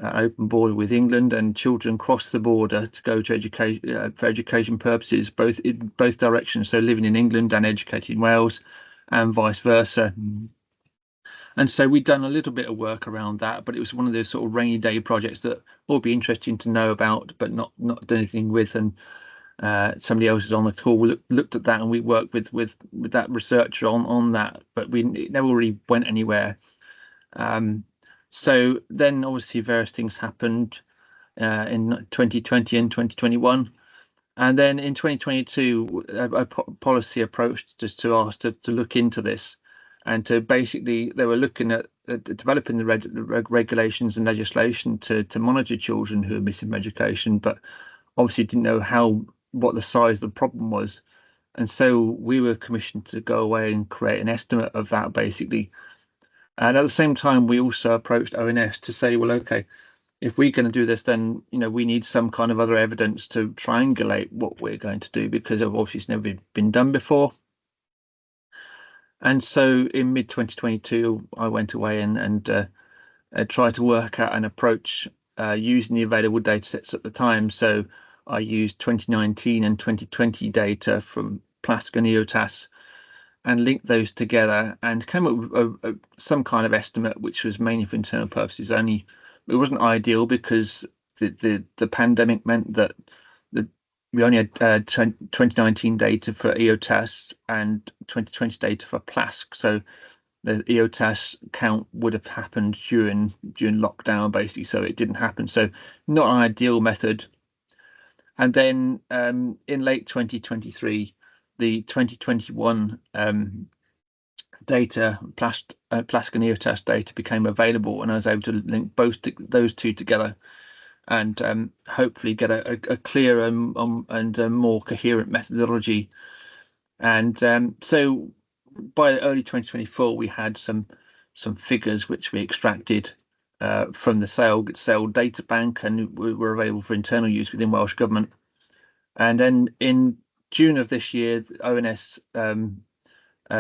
open border with England, and children cross the border to go to education for education purposes, both in both directions. So living in England and educated in Wales, and vice versa. And so we'd done a little bit of work around that, but it was one of those sort of rainy day projects that will be interesting to know about, but not done anything with. And somebody else is on the call. We looked at that, and we worked with that researcher on that, but it never really went anywhere. So then obviously various things happened in 2020 and 2021. And then in 2022, a policy approached us to ask to look into this. And to basically, they were looking at developing the regulations and legislation to monitor children who are missing from education, but obviously didn't know what the size of the problem was. And so we were commissioned to go away and create an estimate of that, basically. And at the same time, we also approached ONS to say, well, okay, if we're going to do this, then we need some kind of other evidence to triangulate what we're going to do, because obviously it's never been done before. And so in mid 2022, I went away and tried to work out an approach using the available data sets at the time. So I used 2019 and 2020 data from PLASC and EOTAS and linked those together and came up with some kind of estimate, which was mainly for internal purposes only. It wasn't ideal because the pandemic meant that we only had 2019 data for EOTAS and 2020 data for PLASC. So the EOTAS count would have happened during lockdown, basically, so it didn't happen. So not an ideal method. And then in late 2023, the 2021 data, PLASC and EOTAS data became available, and I was able to link those two together and hopefully get a clearer and more coherent methodology. And so by early 2024, we had some figures which we extracted from the SaIL data bank, and were available for internal use within Welsh Government. And then in June of this year, ONS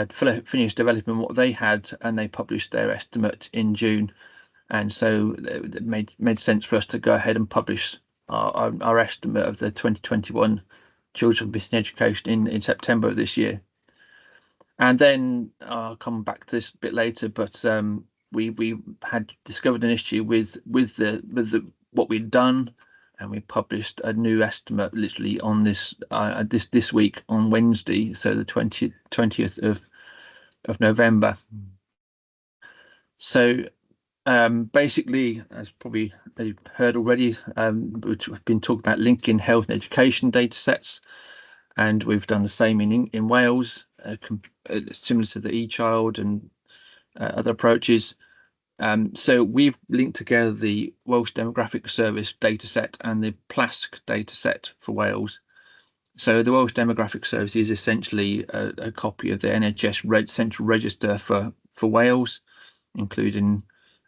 finished developing what they had, and they published their estimate in June. And so it made sense for us to go ahead and publish our estimate of the 2021 children's missing education in September of this year. And then I'll come back to this a bit later, but we had discovered an issue with what we'd done, and we published a new estimate literally on this week on Wednesday, so the 20th of November. So basically, as probably you've heard already, we've been talking about linking health and education data sets, and we've done the same in Wales, similar to the eChild and other approaches. So we've linked together the Welsh Demographic Service dataset and the PLASC dataset for Wales. So the Welsh Demographic Service is essentially a copy of the NHS Central Register for Wales, including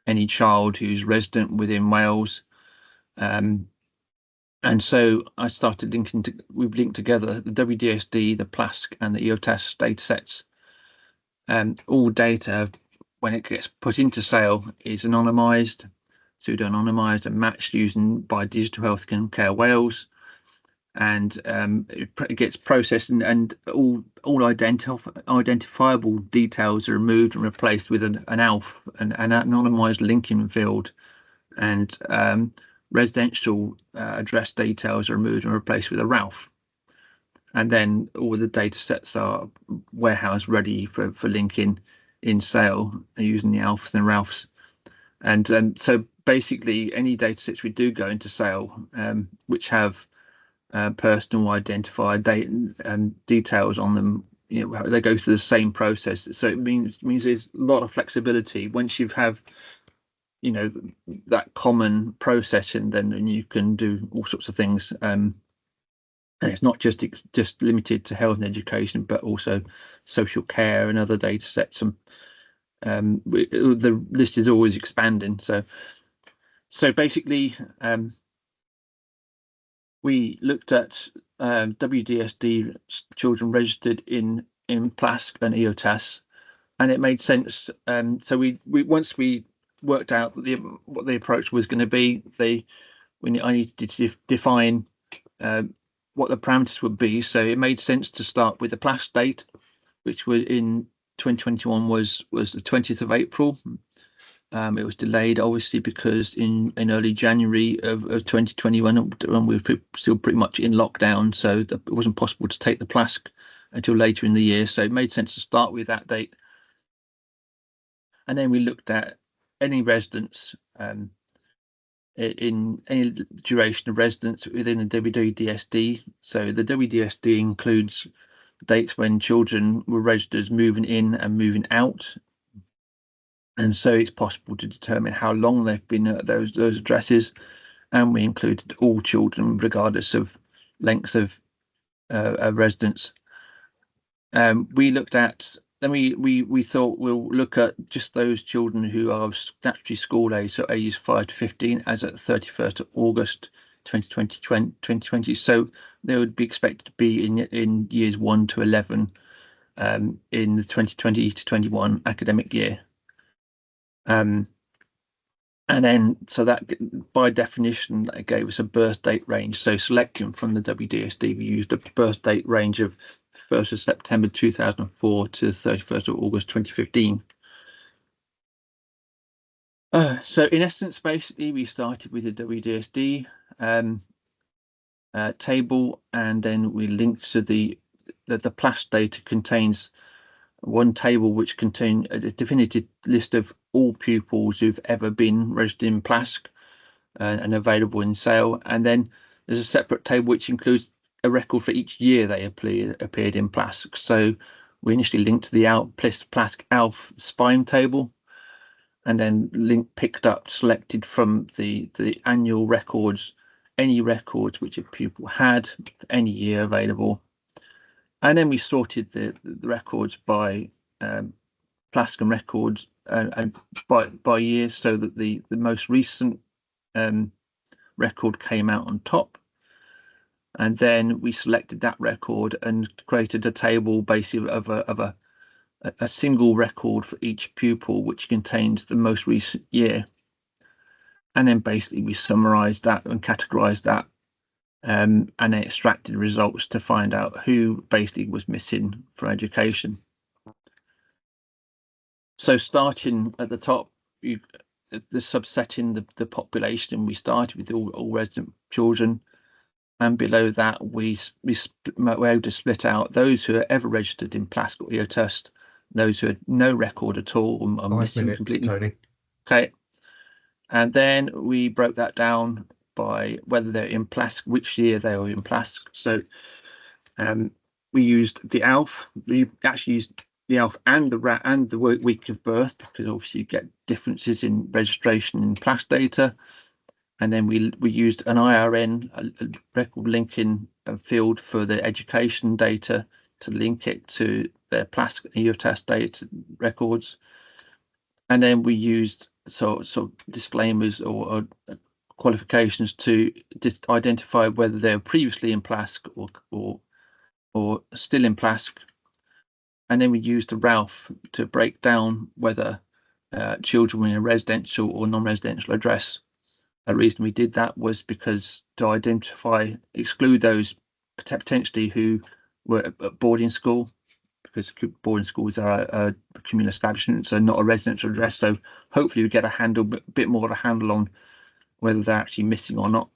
any child who's resident within Wales. And so I started we've linked together the WDSD, the PLASC and the EOTAS datasets. All data, when it gets put into Sale, is anonymised, pseudo-anonymised and matched by Digital Health and Care Wales, and it gets processed, and all identifiable details are removed and replaced with an ALF, an anonymised linking field, and residential address details are removed and replaced with a RALF. And then all the data sets are warehouse ready for linking in Sale using the ALFs and RALFs. And so basically any data sets we do go into Sale, which have personal identified details on them, they go through the same process. So it means there's a lot of flexibility once you have that common processing. Then you can do all sorts of things. And it's not just limited to health and education, but also social care and other data sets. And the list is always expanding. So basically, we looked at WDSD children registered in PLASC and EOTAS, and it made sense. So we once we worked out what the approach was going to be, I needed to define what the parameters would be. So it made sense to start with the PLASC date, which was in 2021 was the 20th of April. It was delayed, obviously, because in early January of 2021, when we were still pretty much in lockdown, so it wasn't possible to take the PLASC until later in the year. So it made sense to start with that date. And then we looked at any residents in any duration of residence within the WDSD. So the WDSD includes dates when children were registered as moving in and moving out. And so it's possible to determine how long they've been at those addresses. And we included all children, regardless of length of residence. We looked at, then we thought we'll look at just those children who are of statutory school age, so ages 5 to 15, as at 31st of August 2020. So they would be expected to be in years 1 to 11 in the 2020 to 21 academic year. And then, so that by definition, that gave us a birth date range. So selecting from the WDSD, we used a birth date range of 1st of September 2004 to 31st of August 2015. So in essence, basically, we started with the WDSD table, and then we linked to the PLASC data contains one table which contains a definitive list of all pupils who've ever been registered in PLASC and available in Sale. And then there's a separate table which includes a record for each year they appeared in PLASC. So we initially linked to the PLASC ALF SPIME table, and then selected from the annual records, any records which a pupil had any year available. And then we sorted the records by PLASC and records and by year, so that the most recent record came out on top. And then we selected that record and created a table basically of a a single record for each pupil, which contained the most recent year. And then basically we summarized that and categorized that, and then extracted results to find out who basically was missing from education. So starting at the top, the subsetting the population, we started with all resident children, and below that we were able to split out those who are ever registered in PLASC or EOTUST, those who had no record at all or missing completely. Tony. Okay, and then we broke that down by whether they're in PLASC, which year they were in PLASC. So we used the ALF. We actually used the ALF and the week of birth, because obviously you get differences in registration in PLASC data. And then we used an IRN, a record linking field for the education data to link it to their PLASC and EOTUST data records. And then we used sort of disclaimers or qualifications to just identify whether they were previously in PLASC or still in PLASC. And then we used the RALPH to break down whether children were in a residential or non-residential address. The reason we did that was because to exclude those potentially who were at boarding school, because boarding schools are a communal establishment, so not a residential address. So hopefully we get a bit more of a handle on whether they're actually missing or not.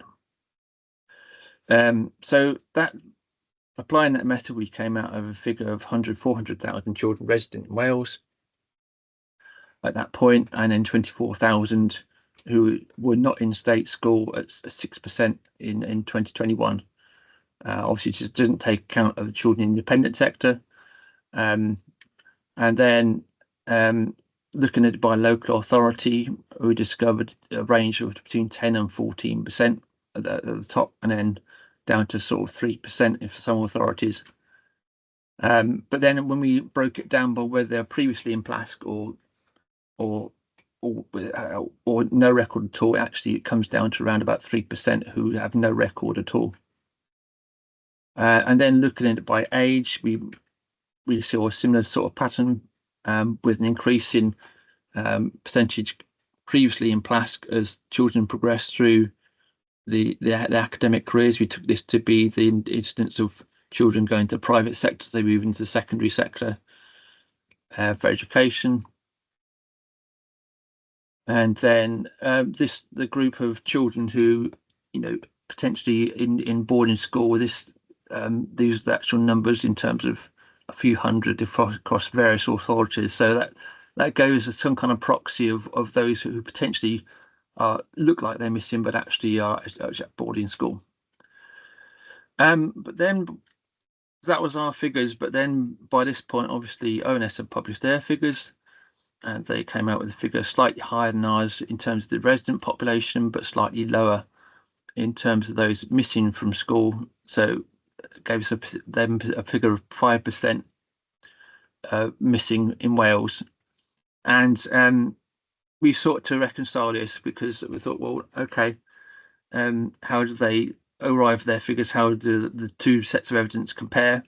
So that, applying that method, we came out of a figure of 400,000 children resident in Wales at that point, and then 24,000 who were not in state school at 6% in 2021. Obviously, it just doesn't take account of the children in the independent sector. And then looking at it by local authority, we discovered a range of between 10 and 14% at the top, and then down to sort of 3% for some authorities. But then when we broke it down by whether they're previously in PLASC or no record at all, actually it comes down to around about 3% who have no record at all. And then looking at it by age, we saw a similar sort of pattern, with an increase in percentage previously in PLASC as children progressed through the academic careers. We took this to be the instance of children going to the private sector, they move into the secondary sector for education. And then the group of children who, potentially in boarding school, these are the actual numbers in terms of a few hundred across various authorities. So that goes as some kind of proxy of those who potentially look like they're missing, but actually are at boarding school. But then that was our figures. But then by this point, obviously, ONS had published their figures, and they came out with a figure slightly higher than ours in terms of the resident population, but slightly lower in terms of those missing from school. So it gave us a figure of 5% missing in Wales. And we sought to reconcile this, because we thought, well, okay, how do they arrive at their figures? How do the two sets of evidence compare?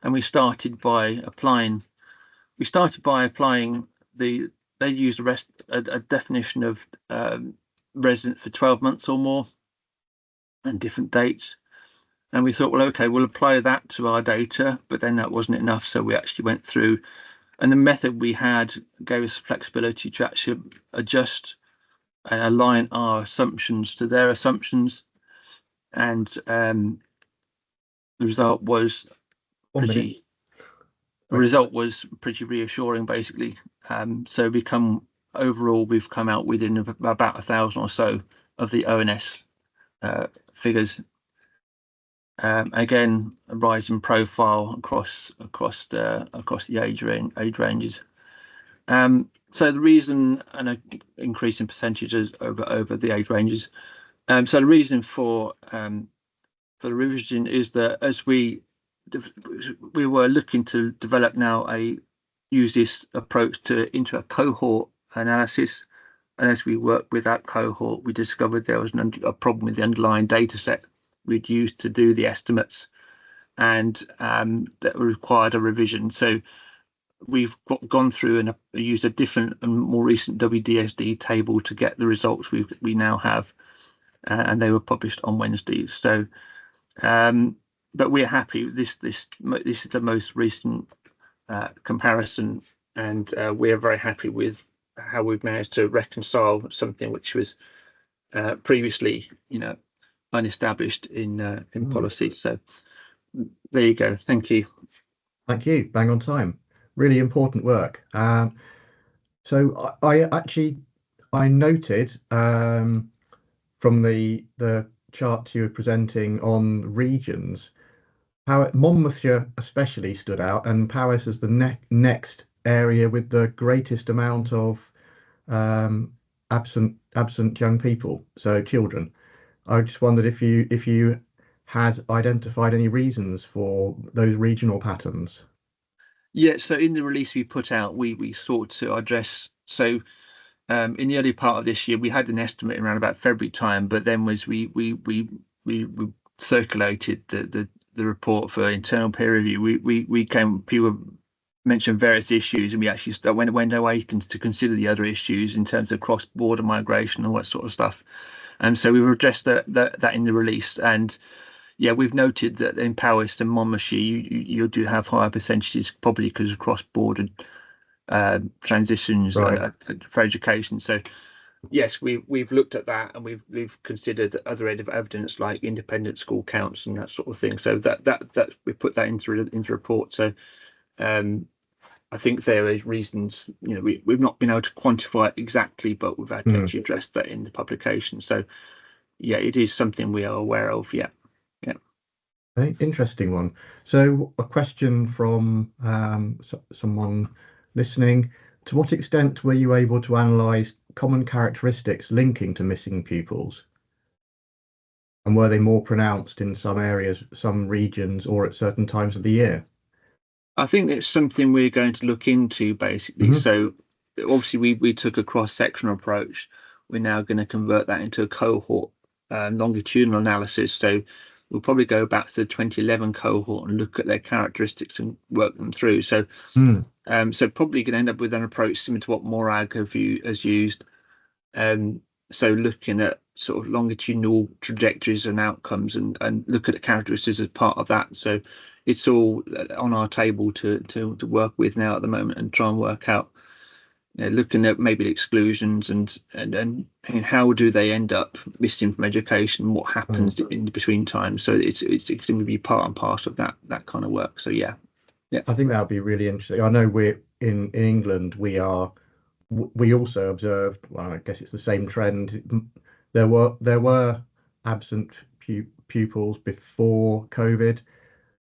And we started by applying they used a definition of resident for 12 months or more and different dates. And we thought, well, okay, we'll apply that to our data, but then that wasn't enough. So we actually went through, and the method we had gave us flexibility to actually adjust and align our assumptions to their assumptions. And the result was pretty reassuring, basically. So overall, we've come out within about 1,000 or so of the ONS figures. Again, a rise in profile across the age ranges. So the reason, and an increase in percentages over the age ranges. So the reason for the revision is that as we were looking to develop now use this approach into a cohort analysis, and as we worked with that cohort, we discovered there was a problem with the underlying data set we'd used to do the estimates, and that required a revision. So we've gone through and used a different and more recent WDSD table to get the results we now have, and they were published on Wednesday. So, but we're happy. This is the most recent comparison, and we are very happy with how we've managed to reconcile something which was previously, unestablished in policy. So there you go. Thank you. Thank you. Bang on time. Really important work. So I noted from the chart you were presenting on regions how Monmouthshire especially stood out, and Powys as the next area with the greatest amount of absent young people, so children. I just wondered if you had identified any reasons for those regional patterns. Yeah, so in the release we put out, we sought to address. So in the early part of this year, we had an estimate around about February time, but then we circulated the report for internal peer review. People mentioned various issues, and we actually went away to consider the other issues in terms of cross-border migration and all that sort of stuff. And so we've addressed that in the release. And yeah, we've noted that in Powys and Monmouthshire, you do have higher percentages, probably because of cross-border transitions for education. So yes, we've looked at that, and we've considered other evidence like independent school counts and that sort of thing. So that we put that into report. So I think there is reasons, we've not been able to quantify it exactly, but we've actually addressed that in the publication. So yeah, it is something we are aware of. Yeah. Interesting one. So a question from someone listening: to what extent were you able to analyse common characteristics linking to missing pupils? And were they more pronounced in some areas, some regions, or at certain times of the year? I think it's something we're going to look into, basically. So obviously we took a cross-sectional approach. We're now going to convert that into a cohort longitudinal analysis. So we'll probably go back to the 2011 cohort and look at their characteristics and work them through. So so probably going to end up with an approach similar to what Morag has used. So looking at sort of longitudinal trajectories and outcomes, and look at the characteristics as part of that. So it's all on our table to work with now at the moment, and try and work out, looking at maybe the exclusions and how do they end up missing from education, what happens in between times. So it's going to be part and parcel of that kind of work. So yeah. I think that would be really interesting. I know we're in England, we also observed, well, I guess it's the same trend. There were absent pupils before COVID.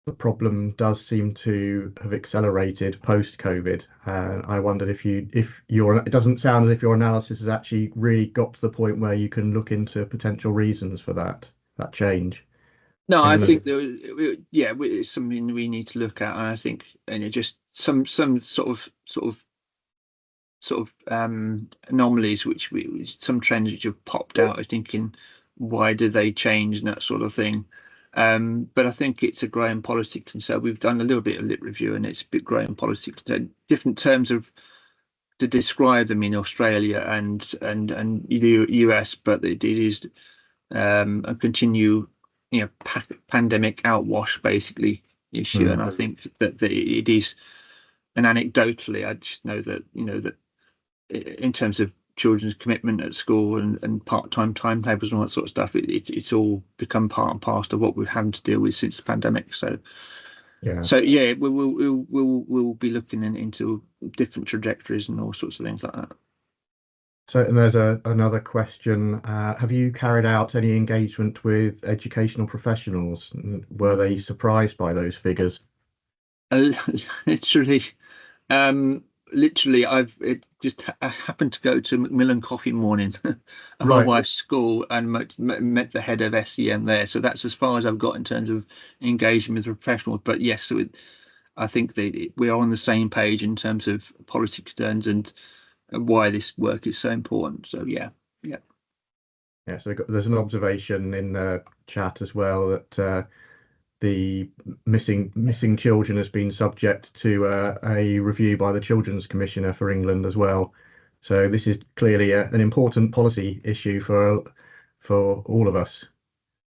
The problem does seem to have accelerated post-COVID. I wondered if it doesn't sound as if your analysis has actually really got to the point where you can look into potential reasons for that change. No, I think it's something we need to look at. And I think, just some sort of anomalies, some trends which have popped out. I thinking, why do they change and that sort of thing. But I think it's a growing policy concern. We've done a little bit of lit review, and it's a bit growing policy concern. Different terms to describe them in Australia and US, but it is a continue, pandemic outwash basically issue. And I think that it is, and anecdotally, I just know that that in terms of children's commitment at school and part-time timetables and all that sort of stuff, it's all become part and parcel of what we've had to deal with since the pandemic. So yeah, we'll be looking into different trajectories and all sorts of things like that. So, and there's another question. Have you carried out any engagement with educational professionals? Were they surprised by those figures? Literally, I happened to go to Macmillan Coffee Morning at my wife's school and met the head of SEN there. So that's as far as I've got in terms of engaging with professionals. But yes, I think we are on the same page in terms of policy concerns and why this work is so important. So yeah. So there's an observation in the chat as well that the missing children has been subject to a review by the Children's Commissioner for England as well. So this is clearly an important policy issue for all of us.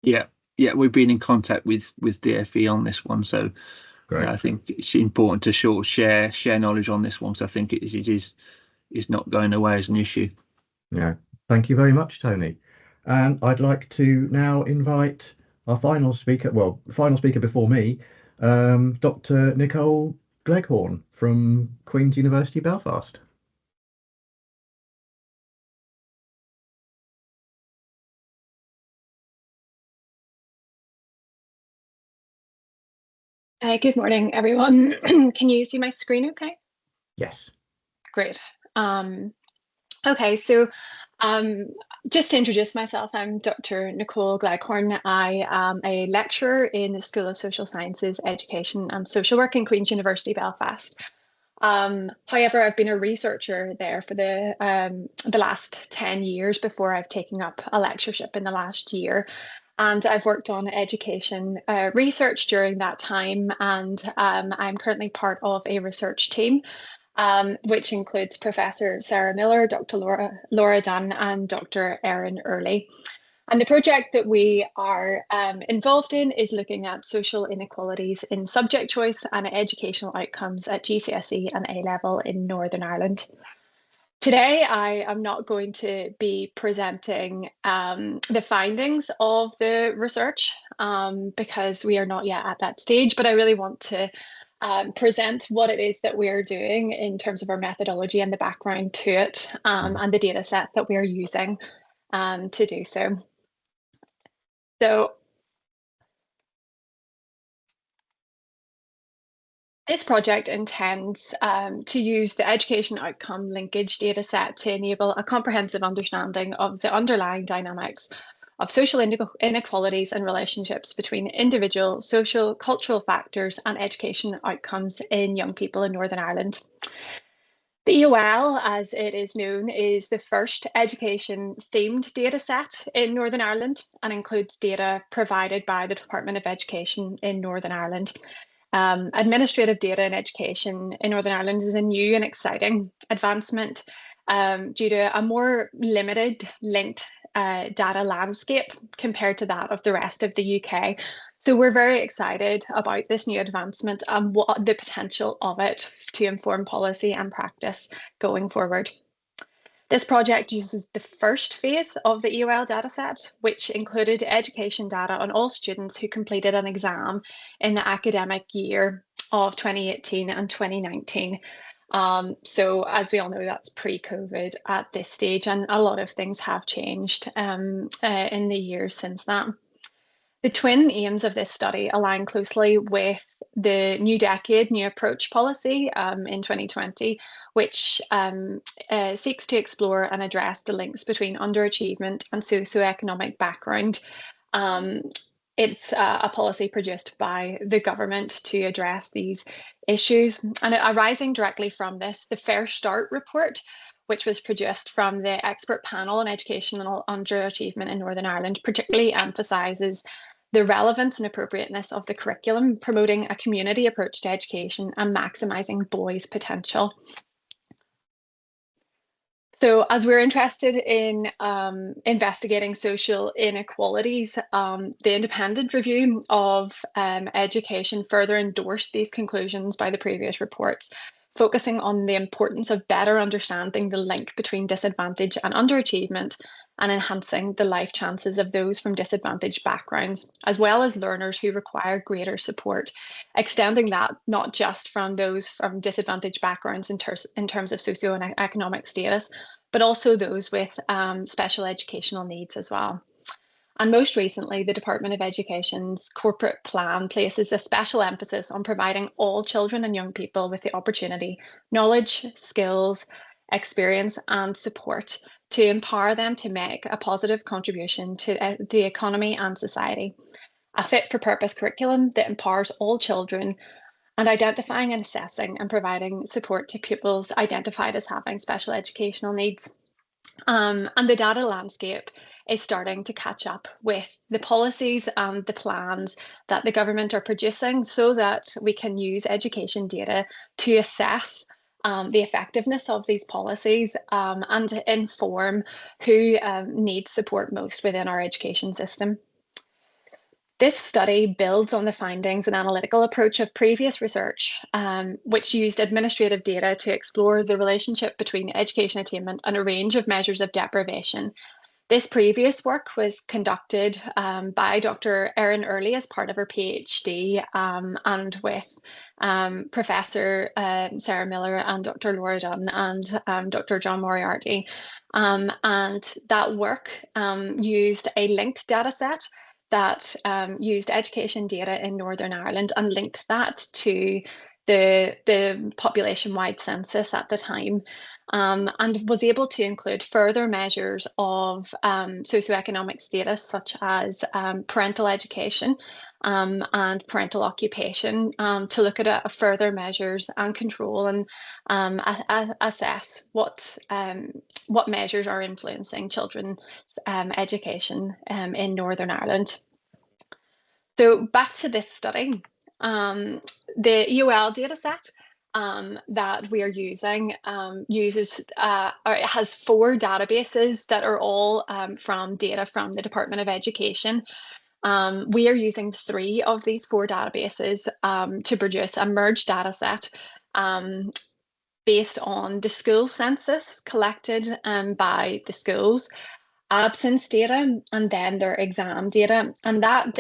Yeah, we've been in contact with DFE on this one, so Great. I think it's important to sort of share knowledge on this one. So I think it is not going away as an issue. Yeah, thank you very much, Tony. And I'd like to now invite our final speaker before me, Dr. Nicole Gleghorn from Queen's University Belfast. Good morning, everyone. Can you see my screen okay? Yes. Great. Okay, so just to introduce myself, I'm Dr. Nicole Gleghorn. I am a lecturer in the School of Social Sciences, Education and Social Work in Queen's University Belfast. However, I've been a researcher there for the last 10 years before I've taken up a lectureship in the last year. And I've worked on education research during that time, and I'm currently part of a research team, which includes Professor Sarah Miller, Dr. Laura Dunn, and Dr. Erin Early. And the project that we are involved in is looking at social inequalities in subject choice and educational outcomes at GCSE and A-level in Northern Ireland. Today, I am not going to be presenting the findings of the research because we are not yet at that stage, but I really want to present what it is that we are doing in terms of our methodology and the background to it and the data set that we are using to do so. So this project intends to use the education outcome linkage data set to enable a comprehensive understanding of the underlying dynamics of social inequalities and relationships between individual, social, cultural factors and education outcomes in young people in Northern Ireland. The EOL, as it is known, is the first education-themed data set in Northern Ireland and includes data provided by the Department of Education in Northern Ireland. Administrative data in education in Northern Ireland is a new and exciting advancement due to a more limited linked data landscape compared to that of the rest of the UK. So we're very excited about this new advancement and what the potential of it to inform policy and practice going forward. This project uses the first phase of the EOL dataset, which included education data on all students who completed an exam in the academic year of 2018 and 2019. So as we all know, that's pre-COVID at this stage, and a lot of things have changed in the years since that. The twin aims of this study align closely with the New Decade, New Approach policy in 2020, which seeks to explore and address the links between underachievement and socioeconomic background. It's a policy produced by the government to address these issues. And arising directly from this, the Fair Start report, which was produced from the expert panel on educational underachievement in Northern Ireland, particularly emphasises the relevance and appropriateness of the curriculum, promoting a community approach to education and maximising boys' potential. So as we're interested in investigating social inequalities, the independent review of education further endorsed these conclusions by the previous reports, focusing on the importance of better understanding the link between disadvantage and underachievement and enhancing the life chances of those from disadvantaged backgrounds, as well as learners who require greater support, extending that not just from those from disadvantaged backgrounds in terms of socioeconomic status, but also those with special educational needs as well. And most recently, the Department of Education's corporate plan places a special emphasis on providing all children and young people with the opportunity, knowledge, skills, experience and support to empower them to make a positive contribution to the economy and society. A fit-for-purpose curriculum that empowers all children and identifying and assessing and providing support to pupils identified as having special educational needs. And the data landscape is starting to catch up with the policies and the plans that the government are producing so that we can use education data to assess the effectiveness of these policies and to inform who needs support most within our education system. This study builds on the findings and analytical approach of previous research, which used administrative data to explore the relationship between education attainment and a range of measures of deprivation. This previous work was conducted by Dr. Erin Early as part of her PhD and with Professor Sarah Miller and Dr. Laura Dunn and Dr. John Moriarty. And that work used a linked data set that used education data in Northern Ireland and linked that to the population-wide census at the time, and was able to include further measures of socioeconomic status, such as parental education and parental occupation, to look at further measures and control and assess what measures are influencing children's education in Northern Ireland. So back to this study. The EOL dataset that we are using has 4 databases that are all from data from the Department of Education. We are using 3 of these 4 databases to produce a merged dataset based on the school census collected by the schools, absence data, and then their exam data. And that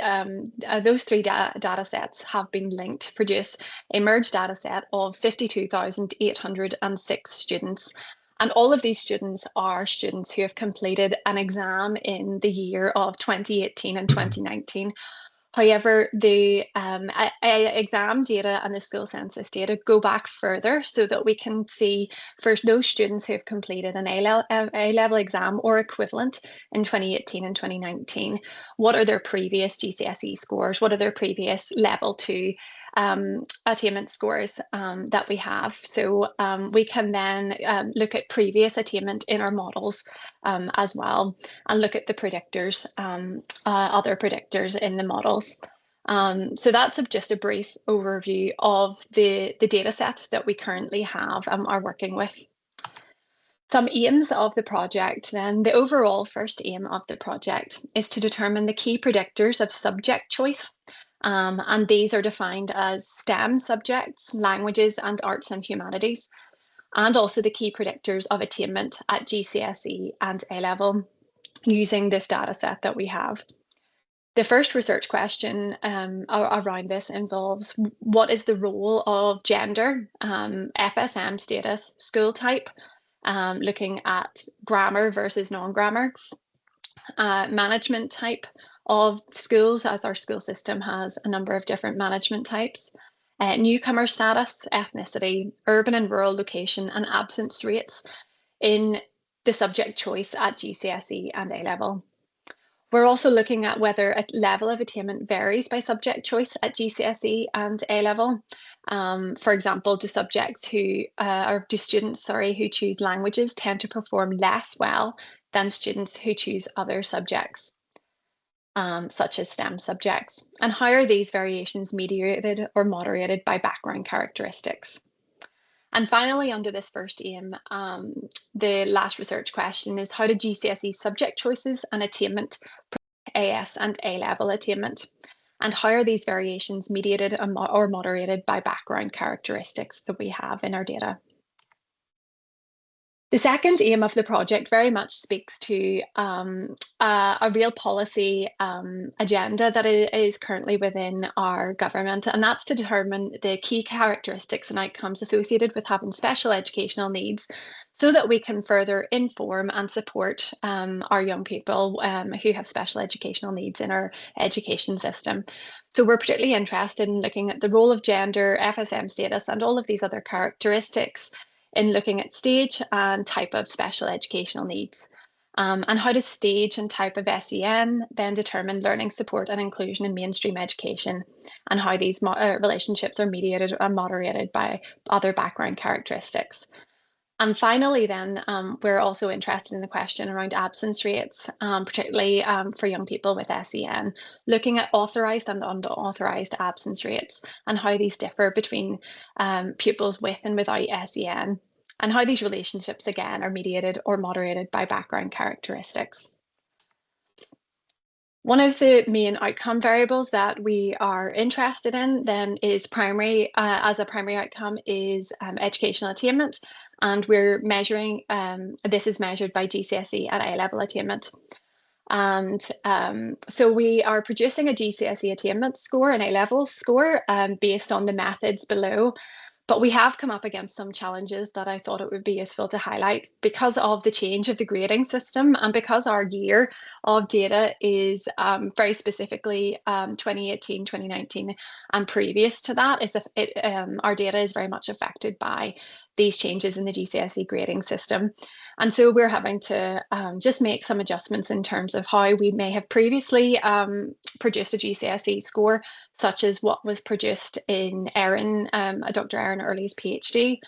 those 3 data sets have been linked to produce a merged data set of 52,806 students. And all of these students are students who have completed an exam in the year of 2018 and 2019. However, the exam data and the school census data go back further so that we can see for those students who have completed an A-level exam or equivalent in 2018 and 2019, what are their previous GCSE scores? What are their previous level 2 attainment scores that we have? So we can then look at previous attainment in our models as well, and look at the predictors, other predictors in the models. So that's just a brief overview of the data set that we currently have and are working with. Some aims of the project then. The overall first aim of the project is to determine the key predictors of subject choice. And these are defined as STEM subjects, languages, and arts and humanities, and also the key predictors of attainment at GCSE and A-level using this data set that we have. The first research question around this involves what is the role of gender, FSM status, school type, looking at grammar versus non-grammar, management type of schools, as our school system has a number of different management types, newcomer status, ethnicity, urban and rural location, and absence rates in the subject choice at GCSE and A-level. We're also looking at whether a level of attainment varies by subject choice at GCSE and A-level. For example, do students who choose languages tend to perform less well than students who choose other subjects, such as STEM subjects? And how are these variations mediated or moderated by background characteristics? And finally, under this first aim, the last research question is how do GCSE subject choices and attainment predict AS and A-level attainment? And how are these variations mediated or moderated by background characteristics that we have in our data? The second aim of the project very much speaks to a real policy agenda that is currently within our government, and that's to determine the key characteristics and outcomes associated with having special educational needs so that we can further inform and support our young people who have special educational needs in our education system. So we're particularly interested in looking at the role of gender, FSM status, and all of these other characteristics in looking at stage and type of special educational needs. And how does stage and type of SEN then determine learning support and inclusion in mainstream education, and how these relationships are mediated and moderated by other background characteristics. And finally, then, we're also interested in the question around absence rates, particularly for young people with SEN, looking at authorised and unauthorised absence rates and how these differ between pupils with and without SEN, and how these relationships, again, are mediated or moderated by background characteristics. One of the main outcome variables that we are interested in then is as a primary outcome is educational attainment. And we're measuring, this is measured by GCSE and A-level attainment. And so we are producing a GCSE attainment score, an A-level score, based on the methods below. But we have come up against some challenges that I thought it would be useful to highlight because of the change of the grading system and because our year of data is very specifically 2018, 2019 and previous to that. Our data is very much affected by these changes in the GCSE grading system. And so we're having to just make some adjustments in terms of how we may have previously produced a GCSE score, such as what was produced in Dr. Erin Early's PhD,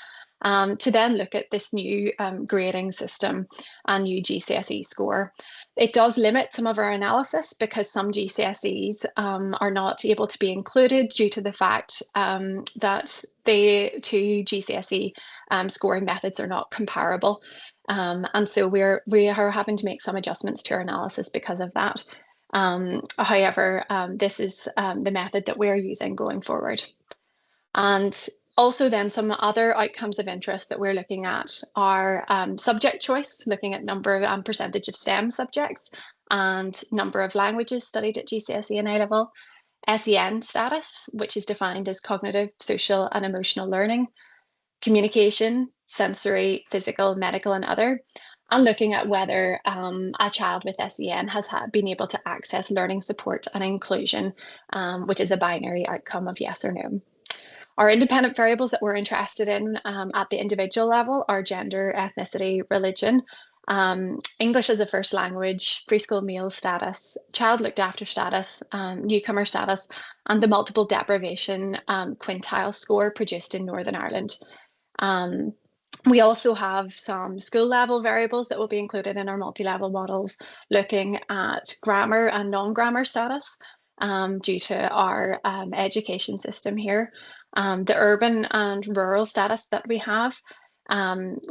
to then look at this new grading system and new GCSE score. It does limit some of our analysis because some GCSEs are not able to be included due to the fact that the two GCSE scoring methods are not comparable. And so we are having to make some adjustments to our analysis because of that. However, this is the method that we're using going forward. And also then some other outcomes of interest that we're looking at are subject choice, looking at number and percentage of STEM subjects and number of languages studied at GCSE and A-level, SEN status, which is defined as cognitive, social and emotional learning, communication, sensory, physical, medical and other, and looking at whether a child with SEN has been able to access learning support and inclusion, which is a binary outcome of yes or no. Our independent variables that we're interested in at the individual level are gender, ethnicity, religion, English as a first language, free school meal status, child looked after status, newcomer status, and the multiple deprivation quintile score produced in Northern Ireland. We also have some school level variables that will be included in our multi-level models, looking at grammar and non-grammar status due to our education system here. The urban and rural status that we have,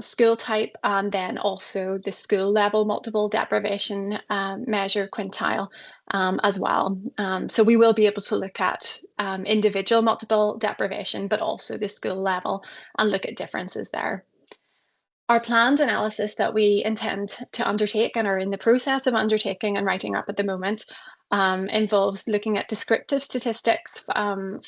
school type, and then also the school level multiple deprivation measure quintile as well. So we will be able to look at individual multiple deprivation, but also the school level and look at differences there. Our planned analysis that we intend to undertake and are in the process of undertaking and writing up at the moment involves looking at descriptive statistics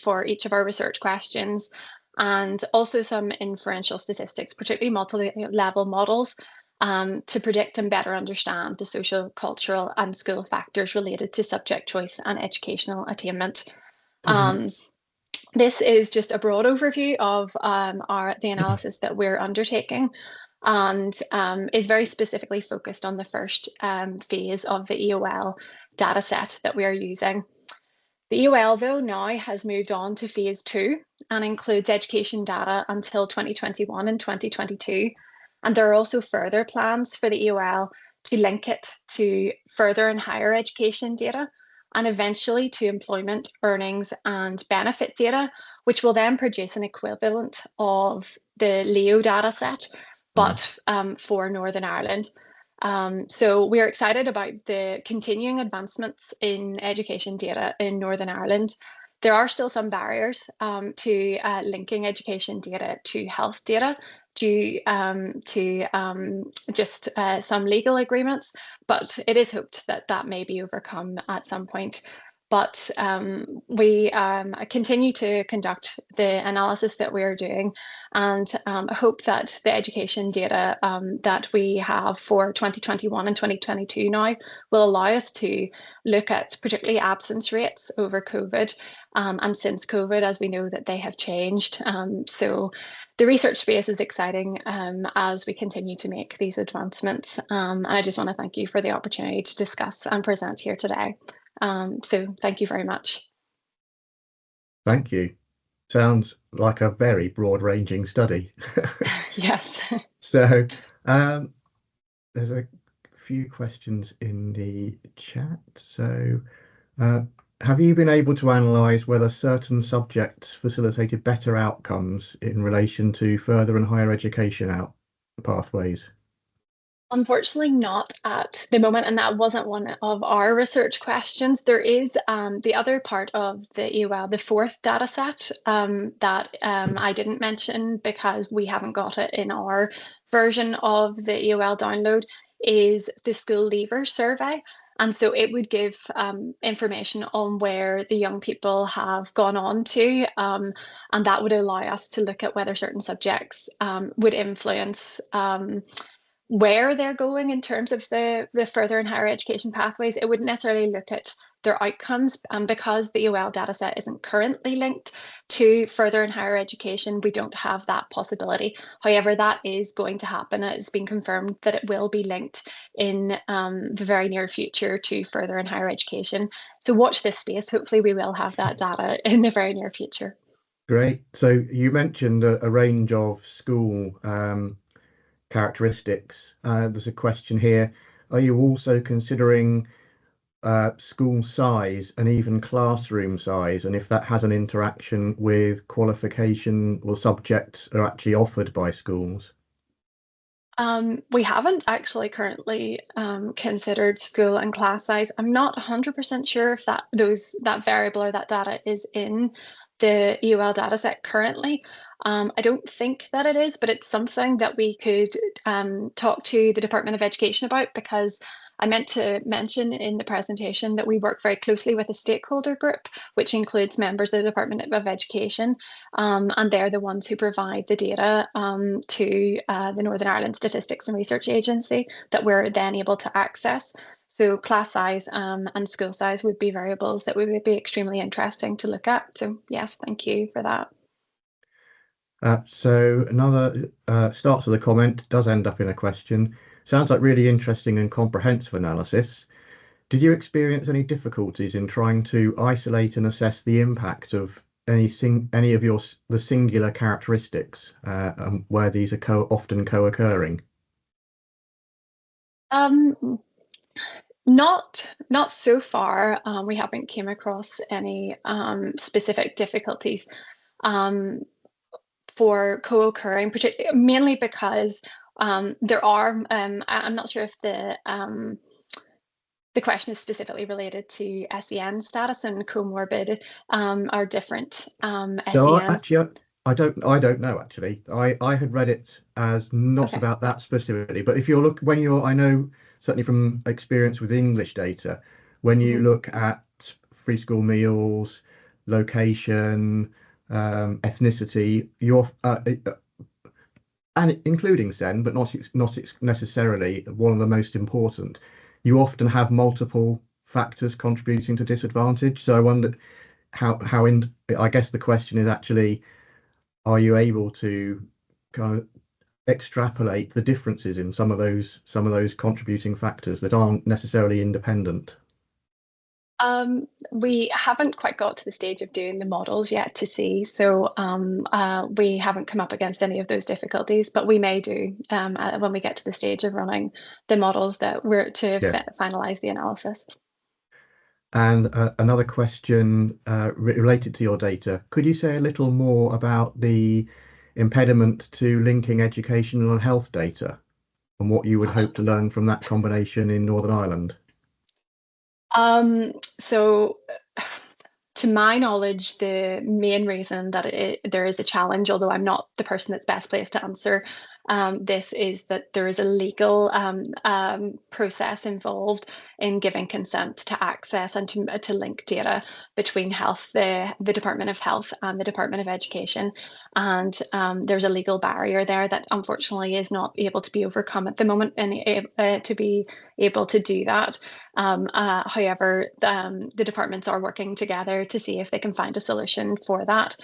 for each of our research questions, and also some inferential statistics, particularly multi-level models, to predict and better understand the social, cultural and school factors related to subject choice and educational attainment. This is just a broad overview of the analysis that we're undertaking, and is very specifically focused on the first phase of the EOL data set that we are using. The EOL, though, now has moved on to phase 2 and includes education data until 2021 and 2022. And there are also further plans for the EOL to link it to further and higher education data, and eventually to employment, earnings and benefit data, which will then produce an equivalent of the LEO data set, but for Northern Ireland. So we're excited about the continuing advancements in education data in Northern Ireland. There are still some barriers to linking education data to health data due to just some legal agreements, but it is hoped that that may be overcome at some point. But we continue to conduct the analysis that we are doing, and hope that the education data that we have for 2021 and 2022 now will allow us to look at particularly absence rates over COVID and since COVID, as we know that they have changed. So the research space is exciting as we continue to make these advancements. And I just want to thank you for the opportunity to discuss and present here today. So thank you very much. Thank you. Sounds like a very broad-ranging study. Yes. So there's a few questions in the chat. So have you been able to analyse whether certain subjects facilitated better outcomes in relation to further and higher education pathways? Unfortunately, not at the moment, and that wasn't one of our research questions. There is the other part of the EOL, the fourth data set that I didn't mention because we haven't got it in our version of the EOL download, is the school leavers survey. And so it would give information on where the young people have gone on to, and that would allow us to look at whether certain subjects would influence where they're going in terms of the further and higher education pathways. It wouldn't necessarily look at their outcomes, and because the EOL dataset isn't currently linked to further and higher education, we don't have that possibility. However, that is going to happen. It's been confirmed that it will be linked in the very near future to further and higher education. So watch this space. Hopefully we will have that data in the very near future. Great. So you mentioned a range of school characteristics. There's a question here. Are you also considering school size and even classroom size, and if that has an interaction with qualification or subjects are actually offered by schools? We haven't actually currently considered school and class size. I'm not 100% sure if that variable or that data is in the EOL dataset currently. I don't think that it is, but it's something that we could talk to the Department of Education about, because I meant to mention in the presentation that we work very closely with a stakeholder group, which includes members of the Department of Education, and they're the ones who provide the data to the Northern Ireland Statistics and Research Agency that we're then able to access. So class size and school size would be variables that would be extremely interesting to look at. So yes, thank you for that. So another starts with a comment, does end up in a question. Sounds like really interesting and comprehensive analysis. Did you experience any difficulties in trying to isolate and assess the impact of any of the singular characteristics where these are often co-occurring? Not so far. We haven't came across any specific difficulties for co-occurring, mainly because there are. I'm not sure if the question is specifically related to SEN status and comorbid are different. So SEN. actually, I don't know actually. I had read it as not Okay. about that specifically, but if I know certainly from experience with English data, when you look at free school meals, location, ethnicity, and including SEN, but not necessarily one of the most important, you often have multiple factors contributing to disadvantage. So I wonder I guess the question is actually, are you able to kind of extrapolate the differences in some of those contributing factors that aren't necessarily independent? We haven't quite got to the stage of doing the models yet to see, so we haven't come up against any of those difficulties, but we may do when we get to the stage of running the models that we're to finalize the analysis. And another question related to your data. Could you say a little more about the impediment to linking educational and health data and what you would hope to learn from that combination in Northern Ireland? So to my knowledge, the main reason that there is a challenge, although I'm not the person that's best placed to answer this, is that there is a legal process involved in giving consent to access and to link data between the Department of Health and the Department of Education. And there's a legal barrier there that unfortunately is not able to be overcome at the moment, and to be able to do that. However, the departments are working together to see if they can find a solution for that.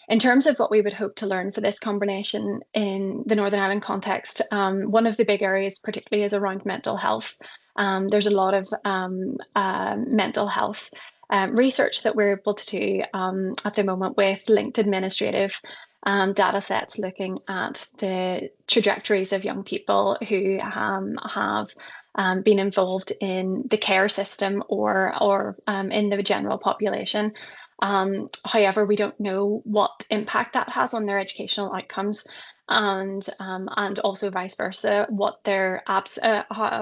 In terms of what we would hope to learn for this combination in the Northern Ireland context, one of the big areas particularly is around mental health. There's a lot of mental health research that we're able to do at the moment with linked administrative data sets looking at the trajectories of young people who have been involved in the care system or in the general population. However, we don't know what impact that has on their educational outcomes, and also vice versa, what their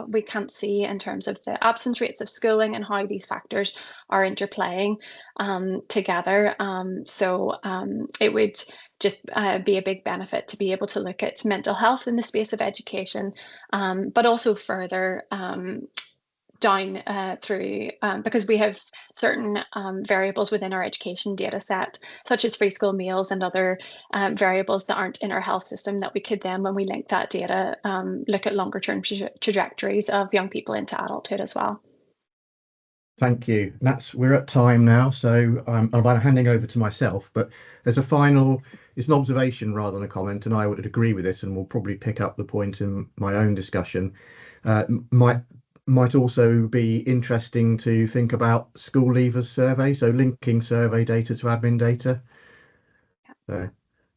we can't see in terms of the absence rates of schooling and how these factors are interplaying together. So it would just be a big benefit to be able to look at mental health in the space of education, but also further down through, because we have certain variables within our education data set, such as free school meals and other variables that aren't in our health system, that we could then, when we link that data, look at longer term trajectories of young people into adulthood as well. Thank you. We're at time now, so I'm handing over to myself, but there's a final, it's an observation rather than a comment, and I would agree with it, and we'll probably pick up the point in my own discussion. Might also be interesting to think about school leavers survey, so linking survey data to admin data. So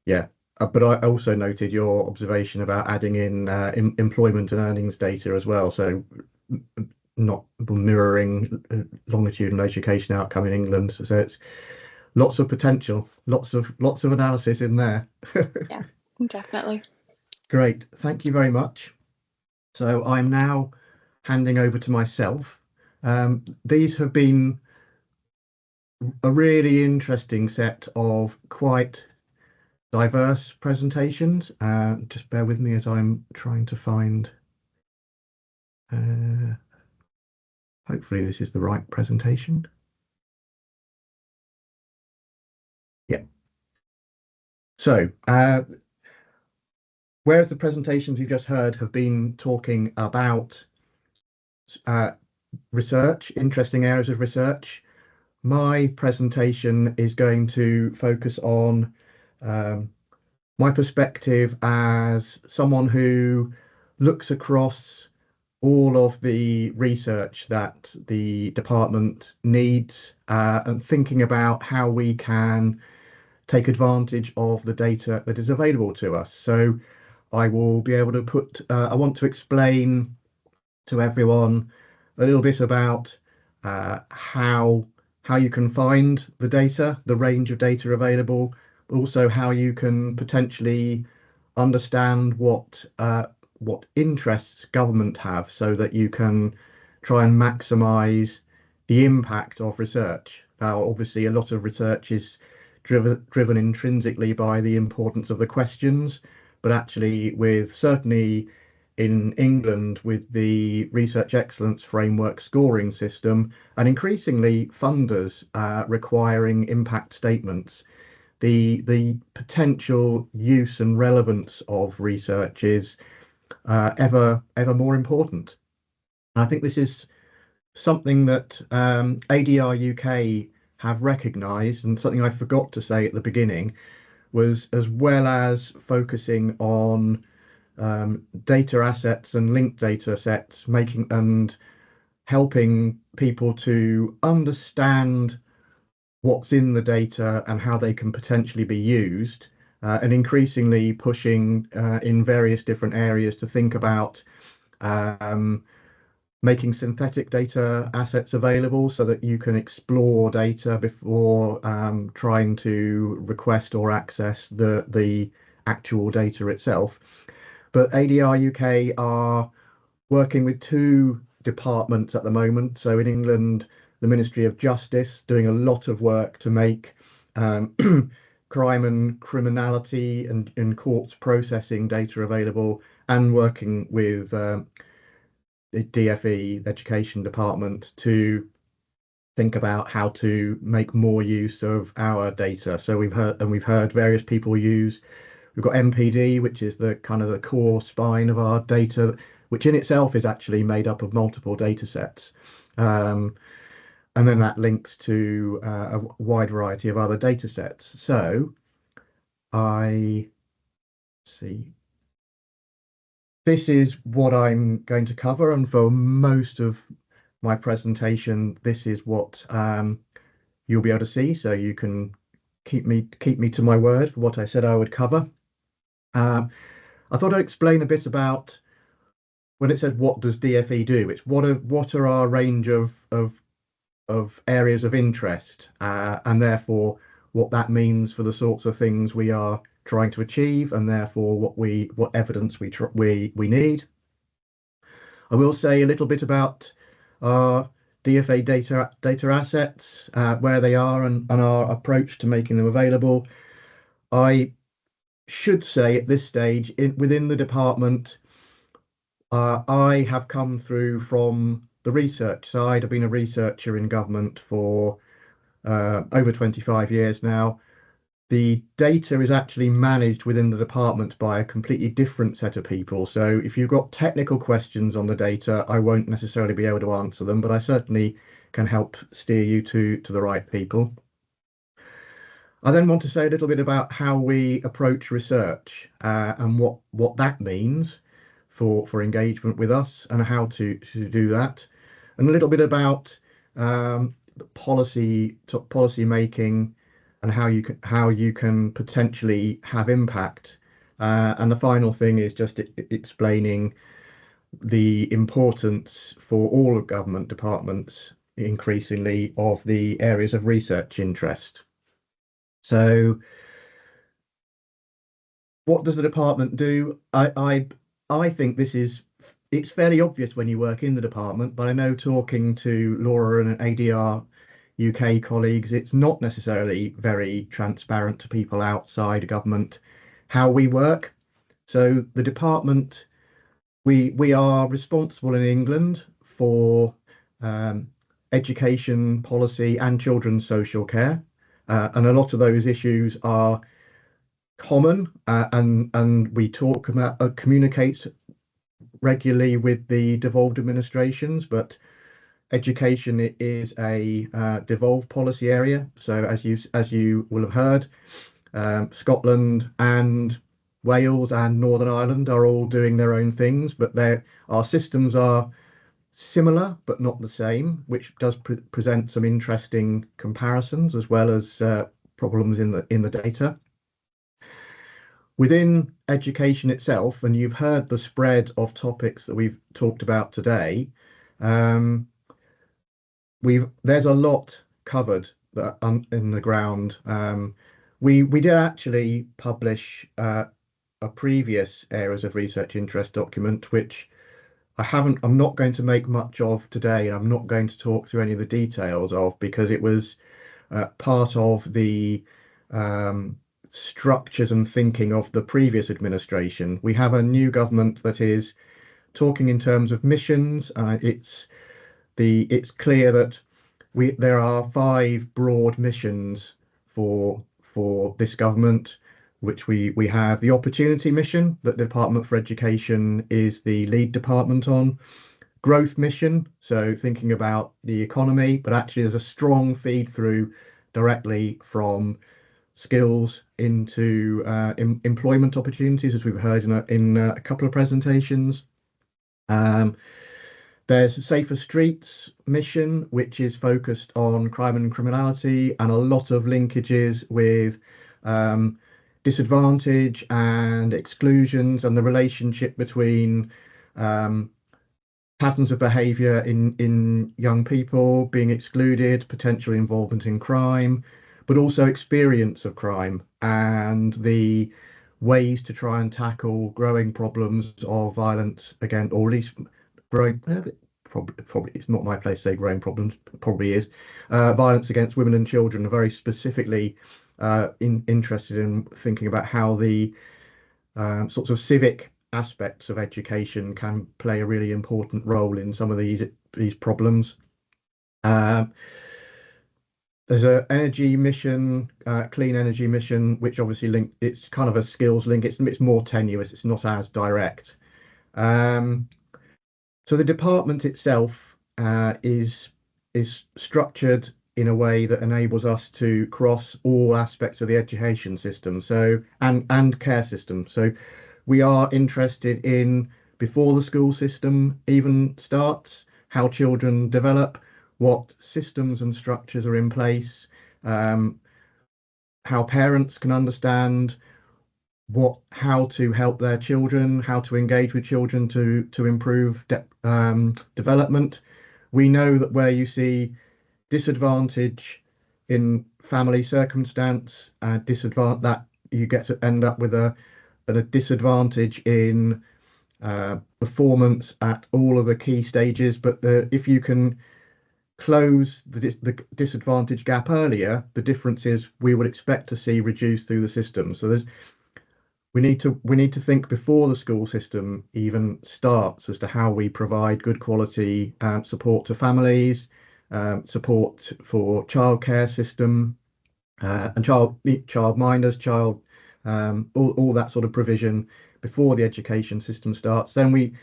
yeah, but I also noted your observation about adding in employment and earnings data as well, so not mirroring longitudinal education outcome in England. So it's lots of potential, lots of analysis in there. Yeah, definitely. Great, thank you very much. So I'm now handing over to myself. These have been a really interesting set of quite diverse presentations. Just bear with me as I'm trying to find. Hopefully this is the right presentation. Yeah. So, whereas the presentations you've just heard have been talking about research, interesting areas of research, my presentation is going to focus on my perspective as someone who looks across all of the research that the department needs and thinking about how we can take advantage of the data that is available to us. So I will be able to I want to explain to everyone a little bit about how you can find the data, the range of data available, but also how you can potentially understand what interests government have, so that you can try and maximize the impact of research. Now, obviously, a lot of research is driven intrinsically by the importance of the questions, but actually, certainly in England, with the Research Excellence Framework scoring system, and increasingly funders requiring impact statements, the potential use and relevance of research is ever more important. And I think this is something that ADR UK have recognised, and something I forgot to say at the beginning was, as well as focusing on data assets and linked data sets, making and helping people to understand what's in the data and how they can potentially be used, and increasingly pushing in various different areas to think about making synthetic data assets available so that you can explore data before trying to request or access the actual data itself. But ADR UK are working with two departments at the moment. So in England, the Ministry of Justice doing a lot of work to make crime and criminality and courts processing data available, and working with the DFE, the Education Department, to think about how to make more use of our data. So we've heard various people use. We've got MPD, which is the kind of the core spine of our data, which in itself is actually made up of multiple data sets. And then that links to a wide variety of other data sets. So this is what I'm going to cover, and for most of my presentation, this is what you'll be able to see, so you can keep me to my word for what I said I would cover. I thought I'd explain a bit about when it said what does DFE do. It's what are our range of areas of interest, and therefore what that means for the sorts of things we are trying to achieve, and therefore what evidence we need. I will say a little bit about our DFA data assets, where they are, and our approach to making them available. I should say at this stage, within the department, I have come through from the research side. I've been a researcher in government for over 25 years now. The data is actually managed within the department by a completely different set of people. So if you've got technical questions on the data, I won't necessarily be able to answer them, but I certainly can help steer you to the right people. I then want to say a little bit about how we approach research, and what that means for engagement with us, and how to do that, and a little bit about policy making, and how you can potentially have impact. And the final thing is just explaining the importance for all of government departments increasingly of the areas of research interest. So what does the department do? I think it's fairly obvious when you work in the department, but I know, talking to Laura and ADR UK colleagues, it's not necessarily very transparent to people outside government how we work. So the department, we are responsible in England for education policy and children's social care, and a lot of those issues are common, and we talk about communicate regularly with the devolved administrations, but education is a devolved policy area. So as you will have heard, Scotland and Wales and Northern Ireland are all doing their own things, but our systems are similar but not the same, which does present some interesting comparisons as well as problems in the data. Within education itself, and you've heard the spread of topics that we've talked about today, there's a lot covered in the ground. We did actually publish a previous areas of research interest document, which I'm not going to make much of today, and I'm not going to talk through any of the details of, because it was part of the structures and thinking of the previous administration. We have a new government that is talking in terms of missions. It's clear that there are 5 broad missions for this government, which we have the opportunity mission that the Department for Education is the lead department on. Growth mission, so thinking about the economy, but actually there's a strong feed through directly from skills into employment opportunities, as we've heard in a couple of presentations. There's Safer Streets mission, which is focused on crime and criminality, and a lot of linkages with disadvantage and exclusions, and the relationship between patterns of behaviour in young people being excluded, potential involvement in crime, but also experience of crime, and the ways to try and tackle growing problems of violence again, or at least growing, probably it's not my place to say growing problems, probably is, violence against women and children. Are very specifically interested in thinking about how the sorts of civic aspects of education can play a really important role in some of these problems. There's an energy mission, clean energy mission, which obviously it's kind of a skills link. It's more tenuous. It's not as direct. So the department itself is structured in a way that enables us to cross all aspects of the education system, so and care system. So we are interested in, before the school system even starts, how children develop, what systems and structures are in place, how parents can understand how to help their children, how to engage with children to improve development. We know that where you see disadvantage in family circumstance, that you get to end up with a disadvantage in performance at all of the key stages. But if you can close the disadvantage gap earlier, the differences we would expect to see reduced through the system. So we need to think before the school system even starts as to how we provide good quality support to families, support for childcare system, and child minders, all that sort of provision before the education system starts. Then we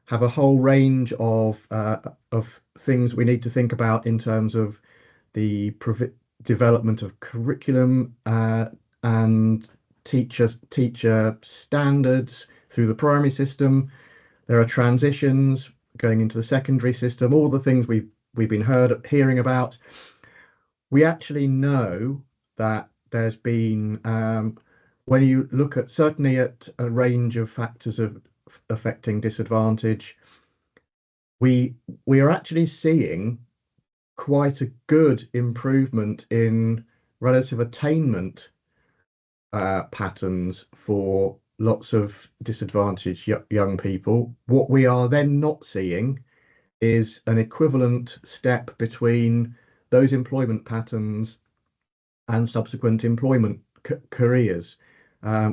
have a whole range of things we need to think about in terms of the development of curriculum and teacher standards through the primary system. There are transitions going into the secondary system, all the things we've been hearing about. We actually know that there's been, when you look at certainly at a range of factors of affecting disadvantage, we are actually seeing quite a good improvement in relative attainment patterns for lots of disadvantaged young people. What we are then not seeing is an equivalent step between those employment patterns and subsequent employment careers,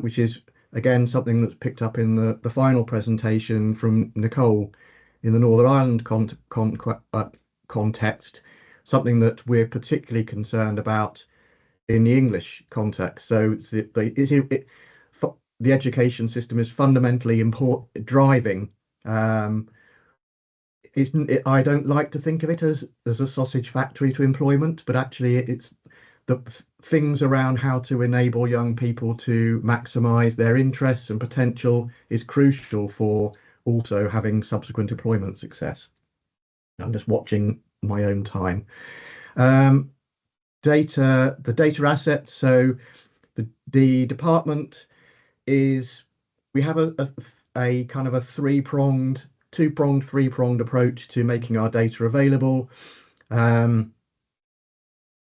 which is again something that's picked up in the final presentation from Nicole in the Northern Ireland context, something that we're particularly concerned about in the English context. So the education system is fundamentally driving. I don't like to think of it as a sausage factory to employment, but actually it's the things around how to enable young people to maximise their interests and potential is crucial for also having subsequent employment success. I'm just watching my own time. The data assets. So the department we have a kind of a two-pronged, three-pronged approach to making our data available.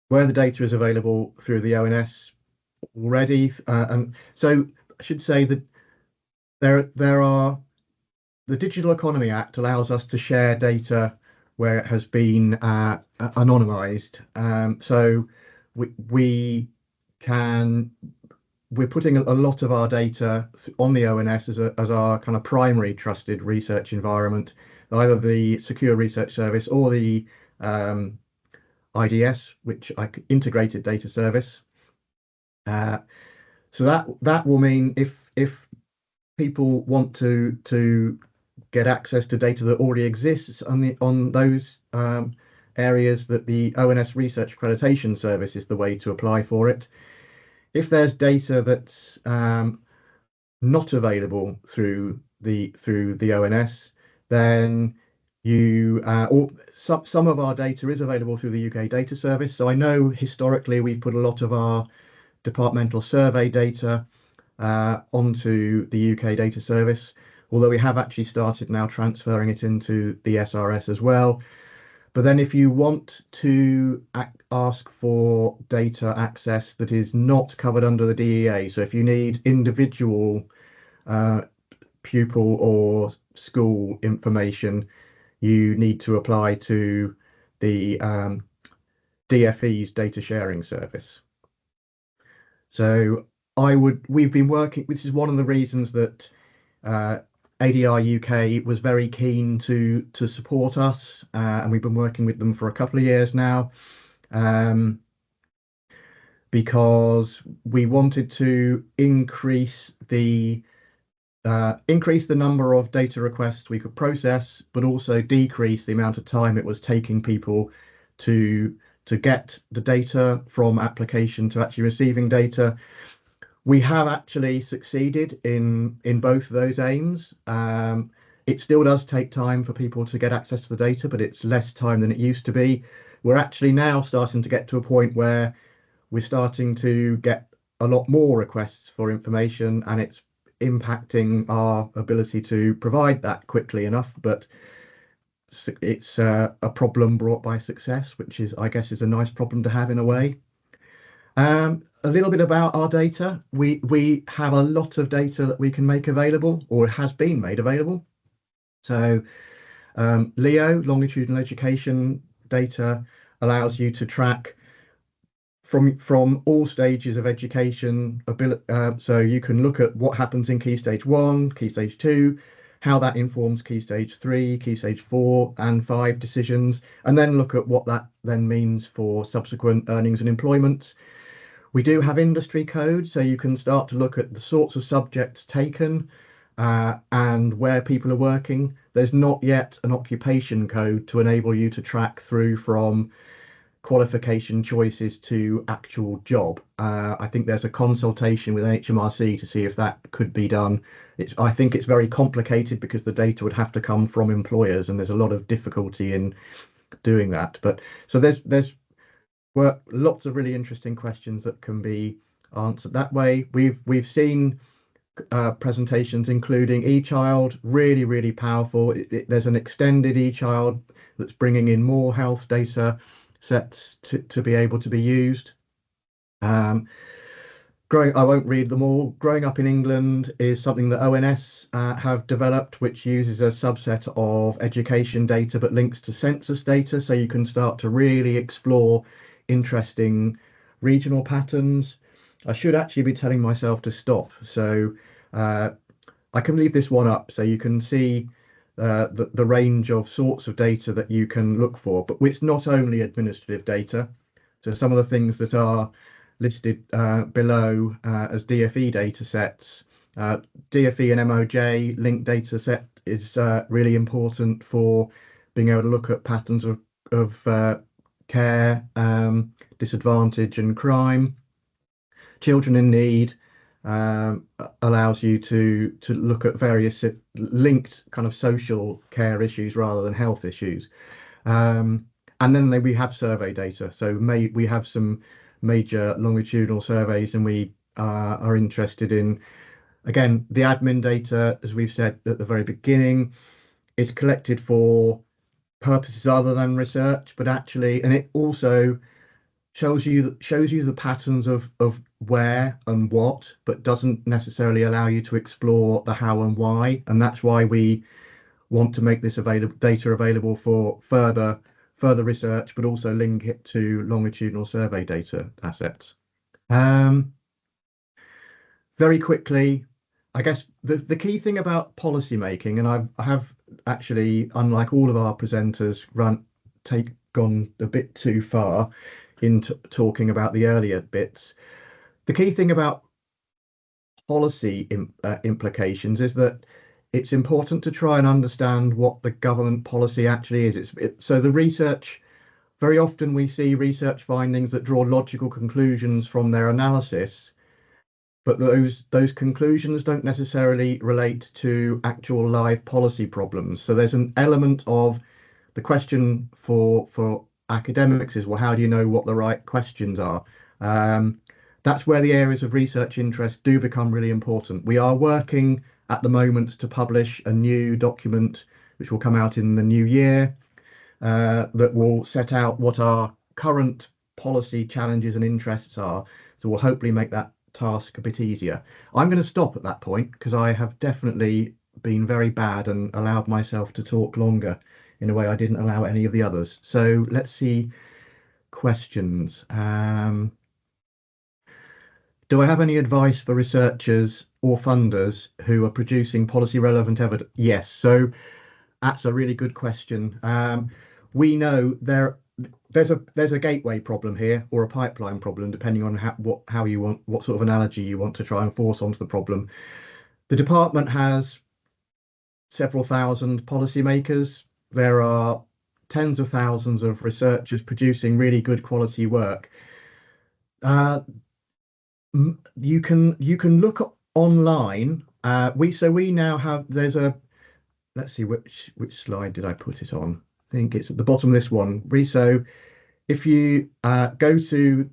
Where the data is available through the ONS already, and so I should say that there are the Digital Economy Act allows us to share data where it has been anonymized. So we're putting a lot of our data on the ONS as our kind of primary trusted research environment, either the Secure Research Service or the IDS, which Integrated Data Service. So that will mean if people want to get access to data that already exists on those areas, that the ONS Research Accreditation Service is the way to apply for it. If there's data that's not available through the ONS, then or some of our data is available through the UK Data Service. So I know historically we've put a lot of our departmental survey data onto the UK Data Service, although we have actually started now transferring it into the SRS as well. But then if you want to ask for data access that is not covered under the DEA, so if you need individual pupil or school information, you need to apply to the DFE's data sharing service. So we've been working, this is one of the reasons that ADR UK was very keen to support us, and we've been working with them for a couple of years now, because we wanted to increase the number of data requests we could process, but also decrease the amount of time it was taking people to get the data from application to actually receiving data. We have actually succeeded in both of those aims. It still does take time for people to get access to the data, but it's less time than it used to be. We're actually now starting to get to a point where we're starting to get a lot more requests for information, and it's impacting our ability to provide that quickly enough. But it's a problem brought by success, which is, I guess, is a nice problem to have in a way. A little bit about our data. We have a lot of data that we can make available, or has been made available. So LEO, longitudinal education data, allows you to track from all stages of education. So you can look at what happens in Key Stage 1, Key Stage 2, how that informs Key Stage 3, Key Stage 4 and 5 decisions, and then look at what that then means for subsequent earnings and employment. We do have industry code, so you can start to look at the sorts of subjects taken and where people are working. There's not yet an occupation code to enable you to track through from qualification choices to actual job. I think there's a consultation with HMRC to see if that could be done. I think it's very complicated because the data would have to come from employers, and there's a lot of difficulty in doing that. But so there's lots of really interesting questions that can be answered that way. We've seen presentations including eChild, really powerful. There's an extended eChild that's bringing in more health data sets to be able to be used. I won't read them all. Growing Up in England is something that ONS have developed, which uses a subset of education data but links to census data, so you can start to really explore interesting regional patterns. I should actually be telling myself to stop, so I can leave this one up so you can see the range of sorts of data that you can look for. But it's not only administrative data. So some of the things that are listed below as DFE data sets, DFE and MOJ linked data set is really important for being able to look at patterns of care, disadvantage and crime. Children in Need allows you to look at various linked kind of social care issues rather than health issues. And then we have survey data. So we have some major longitudinal surveys, and we are interested in, again, the admin data, as we've said at the very beginning, is collected for purposes other than research, but actually, and it also shows you the patterns of where and what, but doesn't necessarily allow you to explore the how and why. And that's why we want to make this data available for further research, but also link it to longitudinal survey data assets. Very quickly, I guess the key thing about policy making, and I have actually, unlike all of our presenters, gone a bit too far into talking about the earlier bits. The key thing about policy implications is that it's important to try and understand what the government policy actually is. So the research, very often we see research findings that draw logical conclusions from their analysis, but those conclusions don't necessarily relate to actual live policy problems. So there's an element of the question for academics is, well, how do you know what the right questions are? That's where the areas of research interest do become really important. We are working at the moment to publish a new document which will come out in the new year that will set out what our current policy challenges and interests are. So we'll hopefully make that task a bit easier. I'm going to stop at that point because I have definitely been very bad and allowed myself to talk longer in a way I didn't allow any of the others. So let's see questions. Do I have any advice for researchers or funders who are producing policy relevant evidence? Yes, so that's a really good question. We know there's a gateway problem here, or a pipeline problem, depending on what sort of analogy you want to try and force onto the problem. The department has several thousand policymakers. There are tens of thousands of researchers producing really good quality work. You can look online. We now have, there's let's see which slide did I put it on. I think it's at the bottom of this one. So if you go to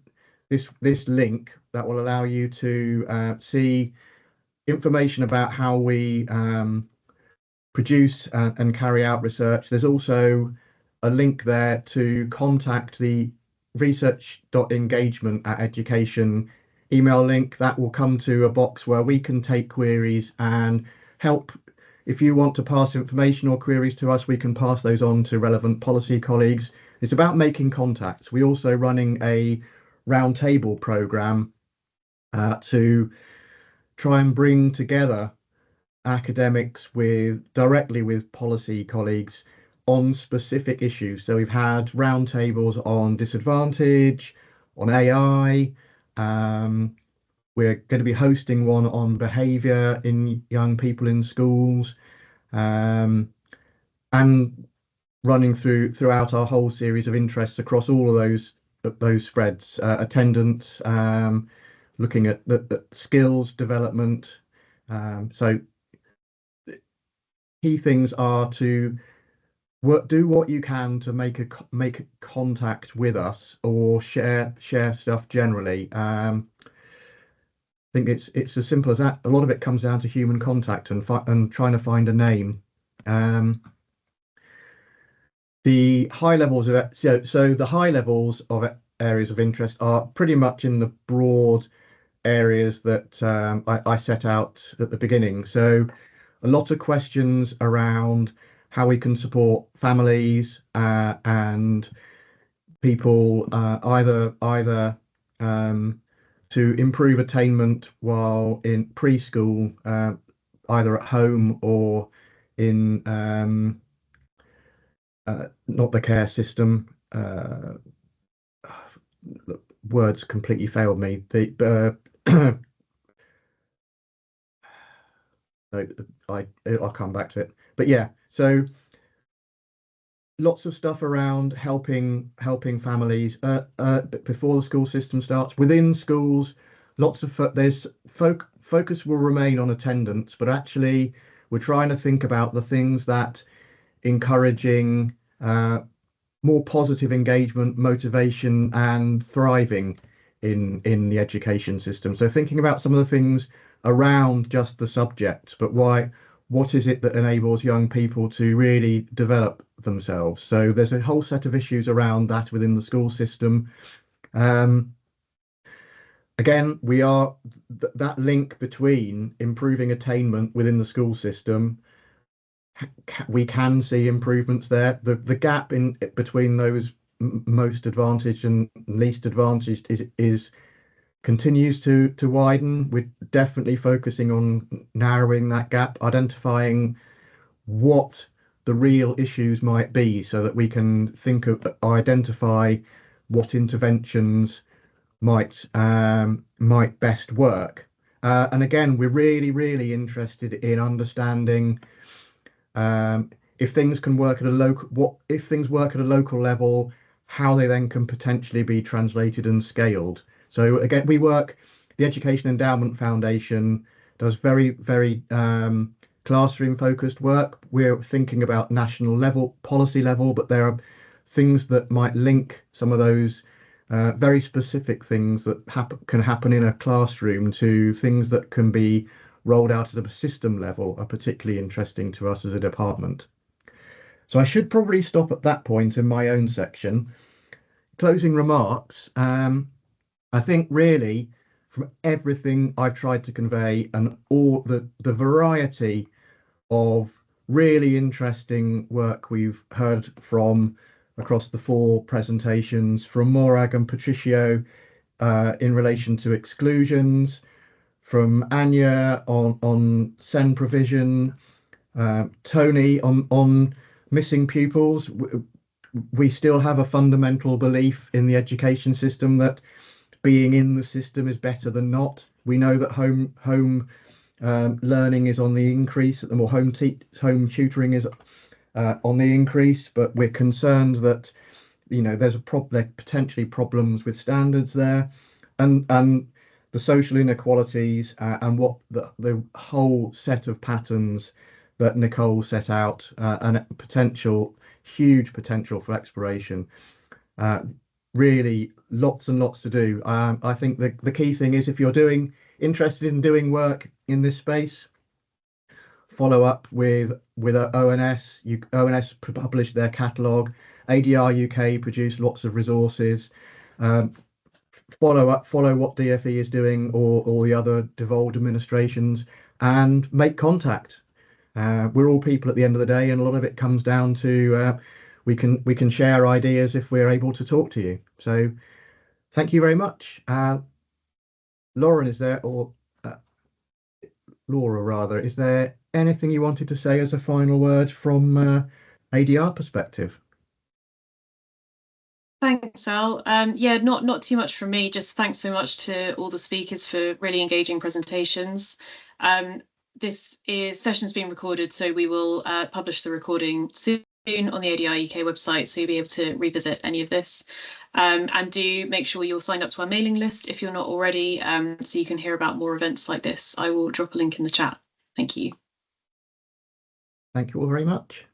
this link, that will allow you to see information about how we produce and carry out research. There's also a link there to contact the research.engagement@education email link. That will come to a box where we can take queries and help. If you want to pass information or queries to us, we can pass those on to relevant policy colleagues. It's about making contacts. We're also running a roundtable program to try and bring together academics directly with policy colleagues on specific issues. So we've had roundtables on disadvantage, on AI. We're going to be hosting one on behaviour in young people in schools, and running throughout our whole series of interests across all of those spreads, attendance, looking at the skills development. So key things are to do what you can to make contact with us or share stuff generally. I think it's as simple as that. A lot of it comes down to human contact and trying to find a name. The high levels of it, so the high levels of areas of interest are pretty much in the broad areas that I set out at the beginning. So a lot of questions around how we can support families and people either to improve attainment while in preschool, either at home or in not the care system. Words completely failed me. I'll come back to it. But yeah, so lots of stuff around helping families before the school system starts. Within schools, lots of focus will remain on attendance, but actually we're trying to think about the things that encouraging more positive engagement, motivation, and thriving in the education system. So thinking about some of the things around just the subject, but what is it that enables young people to really develop themselves? So there's a whole set of issues around that within the school system. Again, we are that link between improving attainment within the school system. We can see improvements there. The gap in between those most advantaged and least advantaged is continues to widen. We're definitely focusing on narrowing that gap, identifying what the real issues might be so that we can identify what interventions might best work. And again, we're really interested in understanding if things can work at a local level, how they then can potentially be translated and scaled. So again, the Education Endowment Foundation does very classroom focused work. We're thinking about national level, policy level, but there are things that might link some of those very specific things that can happen in a classroom to things that can be rolled out at a system level are particularly interesting to us as a department. So I should probably stop at that point in my own section. Closing remarks. I think really from everything I've tried to convey and all the variety of really interesting work we've heard from across the 4 presentations from Morag and Patricio in relation to exclusions, from Anya on SEN provision, Tony on missing pupils. We still have a fundamental belief in the education system that being in the system is better than not. We know that home learning is on the increase, or home tutoring is on the increase, but we're concerned that there potentially problems with standards there, and the social inequalities and what the whole set of patterns but Nicole set out a huge potential for exploration. Really lots and lots to do. I think the key thing is, if you're interested in doing work in this space, follow up with ONS. ONS published their catalogue. ADR UK produced lots of resources. Follow what DFE is doing, or the other devolved administrations, and make contact. We're all people at the end of the day, and a lot of it comes down to we can share ideas if we're able to talk to you. So thank you very much. Lauren, Laura rather, is there anything you wanted to say as a final word from ADR perspective? Thanks, Al. Yeah, not too much from me. Just thanks so much to all the speakers for really engaging presentations. This session's being recorded, so we will publish the recording soon on the ADR UK website, so you'll be able to revisit any of this. And do make sure you're signed up to our mailing list if you're not already, so you can hear about more events like this. I will drop a link in the chat. Thank you. Thank you all very much.